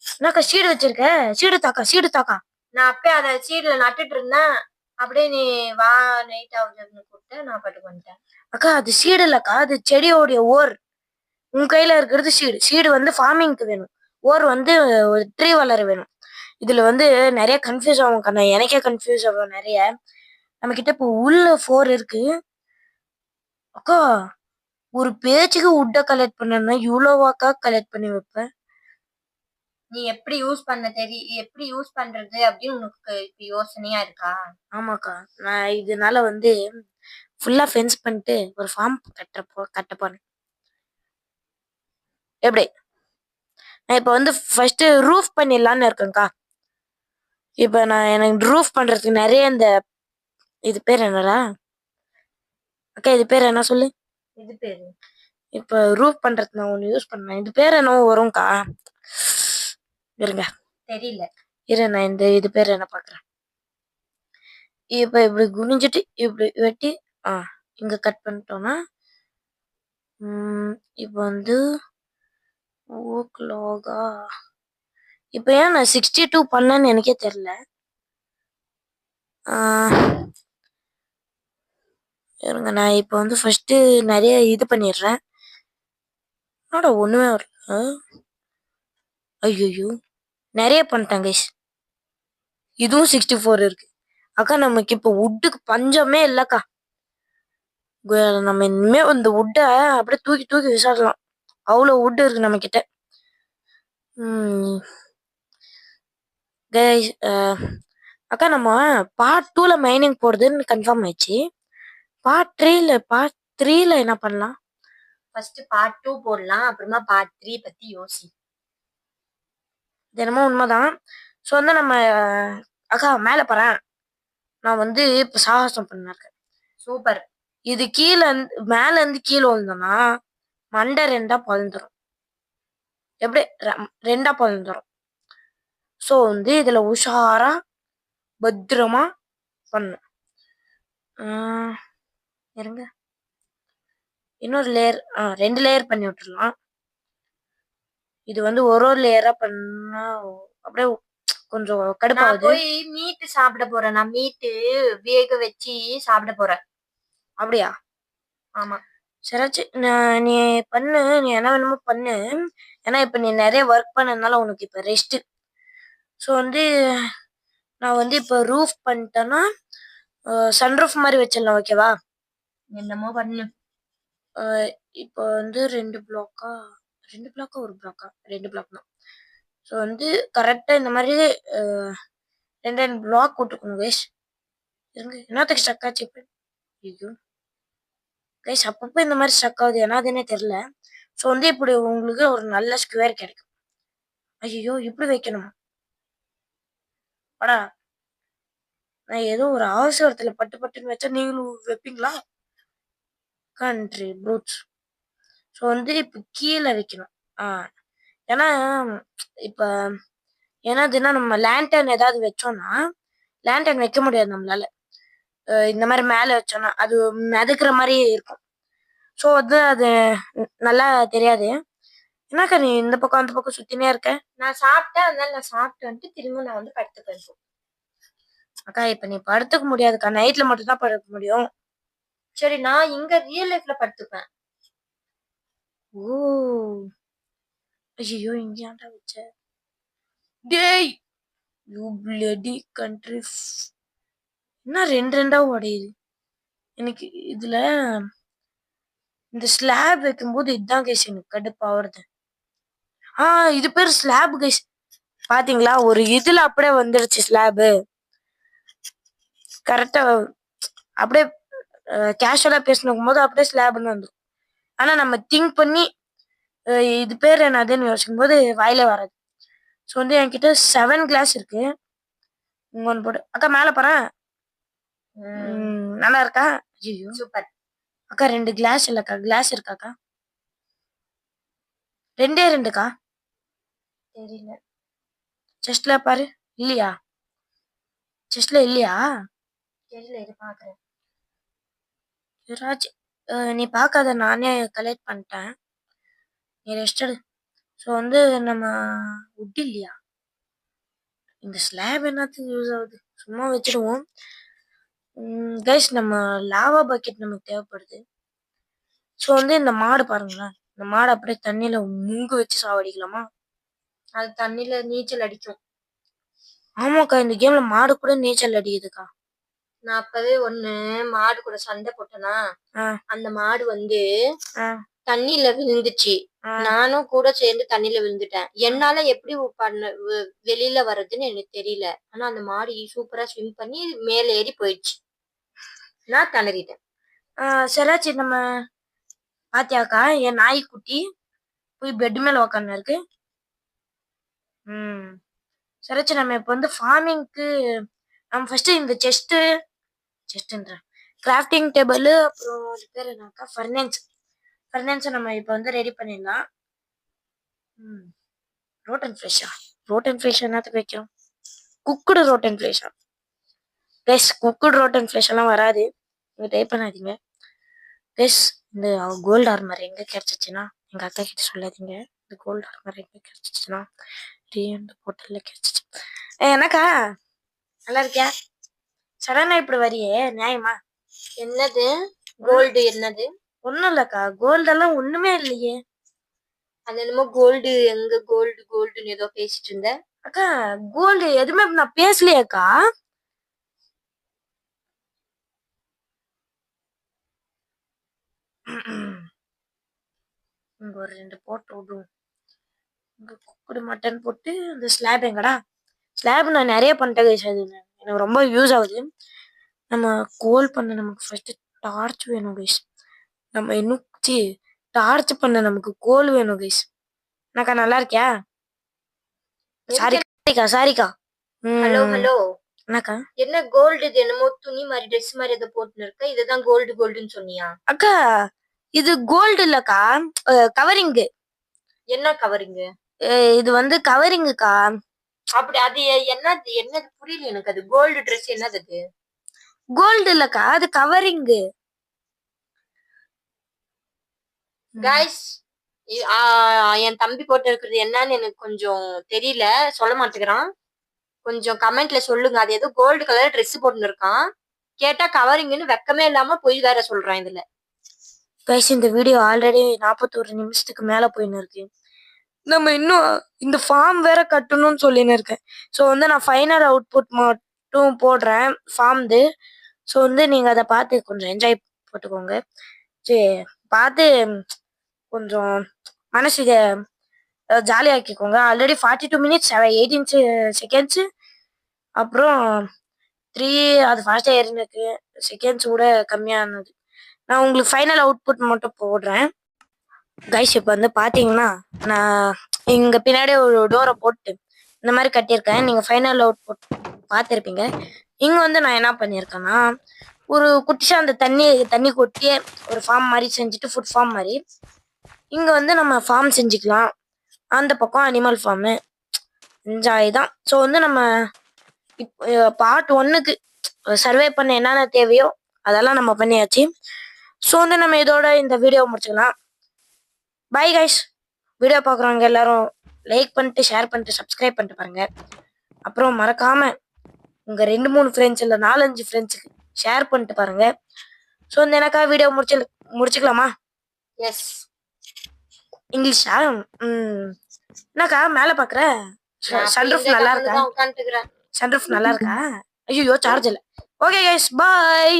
என்னக்கா சீடு வச்சிருக்க? சீடு தாக்கா. நான் அப்பயே அதை சீடுல நட்டுட்டு இருந்தேன். அப்படியே நீ வா நைட் ஆகுதுன்னு கூப்பிட்டு நான் பாட்டுக்கு வந்துட்டேன். அக்கா அது சீடு இல்லக்கா, அது செடியோடைய ஓர். உன் கையில இருக்கிறது சீடு வந்து ஃபார்மிங்க்கு வேணும். ஓர் வந்து ட்ரீ வளர வேணும். இதுல வந்து நிறைய கன்ஃபியூஸ் ஆகும் கண்ணா. எனக்கே கன்ஃபியூஸ் ஆகும் நிறைய. நம்ம கிட்ட இப்போ உள்ள 4 இருக்கு. அக்கா ஒரு பேச்சுக்கு உட்டை கலெக்ட் பண்ணா இவ்வளோவாக்கா கலெக்ட் பண்ணி வைப்பேன்? நீ எப்படி யூஸ் பண்றது அப்படின்னு உனக்கு இப்ப யோசனையா இருக்கா? ஆமாக்கா, நான் இதனால வந்து ஃபுல்லா ஃபென்ஸ் பண்ணிட்டு ஒரு ஃபார்ம் கட்ட போறேன். எப்படி? நான் இப்ப வந்து ஃபர்ஸ்ட் ரூஃப் பண்ணிடலான்னு இருக்கேன்க்கா. இப்ப நான் எனக்கு ரூஃப் பண்றதுக்கு நிறைய இந்த இது பேர் என்னடா அக்கா, இது பேர் என்ன சொல்லு? இது பேரு இப்ப ரூஃப் பண்றதுக்கு நான் ஒண்ணு யூஸ் பண்ணேன். இது பேர் என்னவோ வரும்க்கா. இருங்க, தெரியல. நான் இந்த இது பேர் என்ன பாக்குறேன். இப்ப இப்படி குனிஞ்சிட்டு இப்படி வெட்டி இங்க கட் பண்ணிட்டோம்னா இப்ப வந்து ஓக்லோகா. இப்ப ஏன் நான் 62 பண்ணேன்னு எனக்கே தெரியல. இருங்க, நான் இப்ப வந்து ஃபர்ஸ்ட் நிறைய இது பண்ணிடுறேன். ஒண்ணுமே வரல. ஐயோ, நிறைய பண்ணிட்டேன் கைஸ். இதுவும் 64 இருக்கு. அக்கா, நமக்கு இப்ப வுட்டுக்கு பஞ்சமே இல்லக்கா. நம்ம இனிமே இந்த வுட்டை அப்படியே தூக்கி தூக்கி விசாடலாம். அவ்வளவு வுட் இருக்கு நம்ம கிட்ட. கைஸ், அக்கா, நம்ம பார்ட் 2ல மைனிங் போடுறதுன்னு கன்ஃபார்ம் ஆயிடுச்சு. பார்ட் 3ல என்ன பண்ணலாம்? ஃபர்ஸ்ட் பார்ட் 2 போடலாம், அப்புறமா பார்ட் 3 பத்தி யோசி. தினமும் உண்மைதான். ஸோ வந்து நம்ம அக்கா மேல போறேன். நான் வந்து இப்ப சாகசம் பண்ணிருக்கேன். சூப்பர். இது கீழே மேல இருந்து கீழே வந்தோம்னா மண்டை ரெண்டா பழுந்துரும். எப்படி ரெண்டா பழுந்துரும். ஸோ வந்து இதுல உஷாரா பத்திரமா பண்ணு. இருங்க, இன்னொரு லேயர் 2 லேயர் பண்ணி விட்டுடலாம். இது வந்து ஒரு லேயரா பண்ணா அப்படியே கொஞ்சம் கடுப்பாகுது. போய் மீட்டு சாப்பிட போறேன். நான் மீட்டு வேக வச்சு சாப்பிட போறேன். அப்படியா? ஆமா. சரி, நீ பண்ணு, நீ என்ன வேணுமோ பண்ணு. ஏன்னா இப்ப நீ நிறைய ஒர்க் பண்ணதுனால உனக்கு இப்ப ரெஸ்ட். ஸோ வந்து நான் வந்து இப்ப ரூஃப் பண்ணிட்டேன்னா சன்ரூஃப் மாதிரி வச்சிடலாம். ஓகேவா? என்னமோ பண்ணு. இப்போ வந்து 2 பிளாக்கா ஒரு பிளாக்கா 2 பிளாக் தான். ஸோ வந்து கரெக்டா இந்த மாதிரி 2 பிளாக் போட்டுக்கணும் கைஸ். இருங்க, என்னத்துக்கு ஸ்டக் ஆச்சு இப்போ? ஐயோ கைஸ், அப்பப்போ இந்த மாதிரி ஸ்டக் ஆகுது, என்னதுன்னே தெரியல. ஸோ வந்து இப்படி உங்களுக்கு ஒரு நல்ல ஸ்கொயர் கிடைக்கும். ஐயோ, இப்படி வைக்கணுமா? படா, நான் ஏதோ ஒரு அவசரத்துல பட்டுன்னு வச்சா நீங்களும் வைப்பீங்களா? Country fruits. ஸோ வந்து இப்போ கீழே வைக்கணும். ஏன்னா இப்போ என்னதுன்னா நம்ம லேண்டன் ஏதாவது வச்சோம்னா லேண்டன் வைக்க முடியாது நம்மளால. இந்த மாதிரி மேலே வச்சோம்னா அது மிதக்குற மாதிரி இருக்கும். ஸோ வந்து அது நல்லா தெரியாது. என்னக்கா நீ இந்த பக்கம் அந்த பக்கம் சுத்தினே இருக்க? நான் சாப்பிட்டேன், அதனால நான் சாப்பிட்டு வந்துட்டு திரும்ப நான் வந்து படுத்துப்பேன். அக்கா, இப்ப நீ படுத்துக்க முடியாதுக்கா, நைட்ல மட்டும் தான் படுக்க முடியும். சரி, நான் இங்க ரியல் லைஃப்ல படுத்துப்பேன். ஓ, ஐயோ, இங்க ஏன்டா வச்ச? டேய், யூ பிளடி கண்ட்ரி. என்ன ரெண்டா உடையுது எனக்கு இதுல. இந்த ஸ்லாப் வைக்கும்போது இதுதான் கைஸ் எனக்கு கடுப்பாவது. இது பேர் ஸ்லாப் கைஸ். பாத்தீங்களா, ஒரு இதுல அப்படியே வந்துருச்சு ஸ்லாப். கரெக்டா அப்படியே கேஷுவலா பேசணும் போது அப்படியே ஸ்லாப்னு வந்துடும். ஆனா நம்ம திங்க் பண்ணி இது பேர் என்னதுன்னு யோசிக்கும் போது வாயிலே வராது. ஸோ வந்து என்கிட்ட 7 கிளாஸ் இருக்கு. இங்க ஒன்று போட்டு அக்கா மேல போறேன். நல்லா இருக்கா? ஐயோ சூப்பர். அக்கா 2 கிளாஸ் இல்லக்கா, கிளாஸ் இருக்காக்கா? 2 தெரியல. செஸ்ட்ல பாரு. இல்லையா? செஸ்ட்ல இல்லையா? தெரியல, இது பாக்குறேன். ராஜ், நீ பார்க்காத, நானே கலெக்ட் பண்ணிட்டேன். நீ ரெஸ்ட் எடு. ஸோ வந்து நம்ம வுட் இல்லையா? இந்த ஸ்லாப் என்னத்துக்கு யூஸ் ஆகுது? சும்மா வச்சிடுவோம். கைஸ், நம்ம லாவா பக்கெட் நமக்கு தேவைப்படுது. ஸோ வந்து இந்த மாடு பாருங்களேன், இந்த மாடு அப்படியே தண்ணியில முங்கு வச்சு சாவடிக்கலாமா? அது தண்ணியில நீச்சல் அடிக்கும். ஆமாக்கா, இந்த கேம்ல மாடு கூட நீச்சல் அடிக்குதுக்கா. நான் அப்பவே ஒண்ணு மாடு கூட சண்டை போட்டேனா, அந்த மாடு வந்து தண்ணியில விழுந்துச்சு. நானும் கூட சேர்ந்து தண்ணியில விழுந்துட்டேன். என்னால எப்படி வெளியில வர்றதுன்னு எனக்கு தெரியல. ஆனா அந்த மாடு சூப்பரா ஸ்விம் பண்ணி மேல ஏறி போயிடுச்சு. நான் திணறிட்டேன். சராச்சி நம்ம பாத்தியாக்கா என் நாய்க்குட்டி போய் பெட் மேல உக்காந்து இருக்கு. சராச்சி நம்ம இப்ப வந்து ஃபார்மிங்க்கு நம்ம ஃபர்ஸ்ட் இந்த செஸ்ட்ன்ற கிராஃப்டிங் டேபிள் அப்புறம் அது பேர் என்னக்கா ஃபர்னன்ஸ் நம்ம இப்ப வந்து ரெடி பண்ணிடலாம். ரோட்டன் ஃபிஷ் என்னத்துக்கு வைக்கிறோம்? குக்குடு ரோட்டன் ஃபிஷா? கைஸ் குக்குடு ரோட்டன் ஃபிஷ் எல்லாம் வராது, நீங்க டைப் பண்ணாதீங்க கைஸ். இந்த கோல்டு ஆர்மர் எங்க கிடைச்சிச்சுன்னா எங்க அக்கா கிட்ட சொல்லாதீங்க. இந்த கோல்டு ஆர்மர் எங்க கிடைச்சிச்சுன்னா இந்த போட்டல்ல கிடைச்சிச்சு. என்னக்கா நல்லா இருக்கியா? சடனா இப்படி வரியே, நியாயமா? என்னது கோல்டு? என்னது? ஒண்ணும் இல்லக்கா, கோல்டெல்லாம் ஒண்ணுமே இல்லையே. அது என்னமோ கோல்டு, எங்க கோல்டுன்னு ஏதோ பேசிட்டு இருந்த. அக்கா கோல்டு எதுவுமே நான் பேசலையேக்கா. இங்க ஒரு 2 போட்டு விடுவோம். இங்க குக்குடு மட்டன் போட்டு அந்த ஸ்லாப் எங்கடா? ஸ்லாப் நான் நிறைய பண்ணிட்டேன் கைஸ், அது எனக்கு ரொம்ப யூஸ் ஆகுது. நம்ம கோல் பண்ண நமக்கு ஃபர்ஸ்ட் டார்ச் வேணும் கைஸ். நம்ம இன்னும் டார்ச் பண்ண நமக்கு கோல் வேணும் கைஸ். என்னக்கா நல்லா இருக்கியா? சாரிக்கா. ஹலோ என்னக்கா? என்ன கோல்டு? இது என்னமோ துணி மாதிரி ட்ரெஸ் மாதிரி ஏதோ போட்டுன்னு இருக்க. இதுதான் கோல்டுன்னு சொன்னியா? அக்கா இது கோல்டு இல்லக்கா, கவரிங். என்ன கவரிங்? இது வந்து கவரிங்குக்கா. அப்படி அது என்னது புரியல எனக்கு. அது கோல்டு ட்ரெஸ் என்னது? அது கோல்டு இல்லக்கா, அது கவரிங். கைஸ், என் தம்பி போட்டு இருக்கிறது என்னன்னு எனக்கு கொஞ்சம் தெரியல, சொல்ல மாட்டேங்கிறான். கொஞ்சம் கமெண்ட்ல சொல்லுங்க. அது ஏதோ கோல்டு கலர் ட்ரெஸ் போட்டுன்னு இருக்கான். கேட்டா கவரிங்னு வெக்கமே இல்லாம போய் வேற சொல்றான் இதுல. கைஸ் இந்த வீடியோ ஆல்ரெடி 41 நிமிஷத்துக்கு மேல போயின்னு இருக்கு. நம்ம இன்னும் இந்த ஃபார்ம் வேற கட்டணும்னு சொல்லின்னு இருக்கேன். ஸோ வந்து நான் ஃபைனல் அவுட்புட் மட்டும் போடுறேன் ஃபார்ம்து. ஸோ வந்து நீங்க அதை பார்த்து கொஞ்சம் என்ஜாய் போட்டுக்கோங்க. சரி, பார்த்து கொஞ்சம் மனசுக்கு ஜாலியாக்கிக்கோங்க. ஆல்ரெடி 42 மினிட்ஸ் 18 செகண்ட்ஸ், அப்புறம் 3 அது ஃபாஸ்ட்டாக ஏறினுக்கு செகண்ட்ஸ் கூட கம்மியானது. நான் உங்களுக்கு ஃபைனல் அவுட்புட் மட்டும் போடுறேன் கைஸ். இப்போ வந்து பார்த்தீங்கன்னா நான் இங்கே பின்னாடி ஒரு டோரை போட்டு இந்த மாதிரி கட்டியிருக்கேன். நீங்கள் ஃபைனல் அவுட்புட் பார்த்துருப்பீங்க. இங்கே வந்து நான் என்ன பண்ணியிருக்கேன்னா ஒரு குட்டிஷா அந்த தண்ணி கொட்டி ஒரு ஃபார்ம் மாதிரி செஞ்சுட்டு ஃபுட் ஃபார்ம் மாதிரி இங்கே வந்து நம்ம ஃபார்ம் செஞ்சுக்கலாம். அந்த பக்கம் அனிமல் ஃபார்மு என்ஜாய் தான். ஸோ வந்து நம்ம பார்ட் 1க்கு சர்வே பண்ண என்னென்ன தேவையோ அதெல்லாம் நம்ம பண்ணியாச்சு. ஸோ வந்து நம்ம இதோட இந்த வீடியோ முடிச்சுக்கலாம். Bye guys. வீடியோ பார்க்குறவங்க எல்லாரும் லைக் பண்ணிட்டு ஷேர் பண்ணிட்டு சப்ஸ்கிரைப் பண்ணிட்டு பாருங்க. அப்புறம் மறக்காம உங்க 2-3 ஃப்ரெண்ட்ஸ் இல்லை 4-5 ஃப்ரெண்ட்ஸுக்கு ஷேர் பண்ணிட்டு பாருங்க. ஸோ வந்து எனக்கா வீடியோ முடிச்சுக்கலாமா? எஸ். இங்கிலீஷா? என்னக்கா மேலே பார்க்குற? சன்ரூஃப் நல்லா இருக்கா? உட்காந்துக்கிறேன். சன்ரூஃப் நல்லா இருக்கா? ஐயோ சார்ஜ் இல்லை. ஓகே கைஸ், பாய்.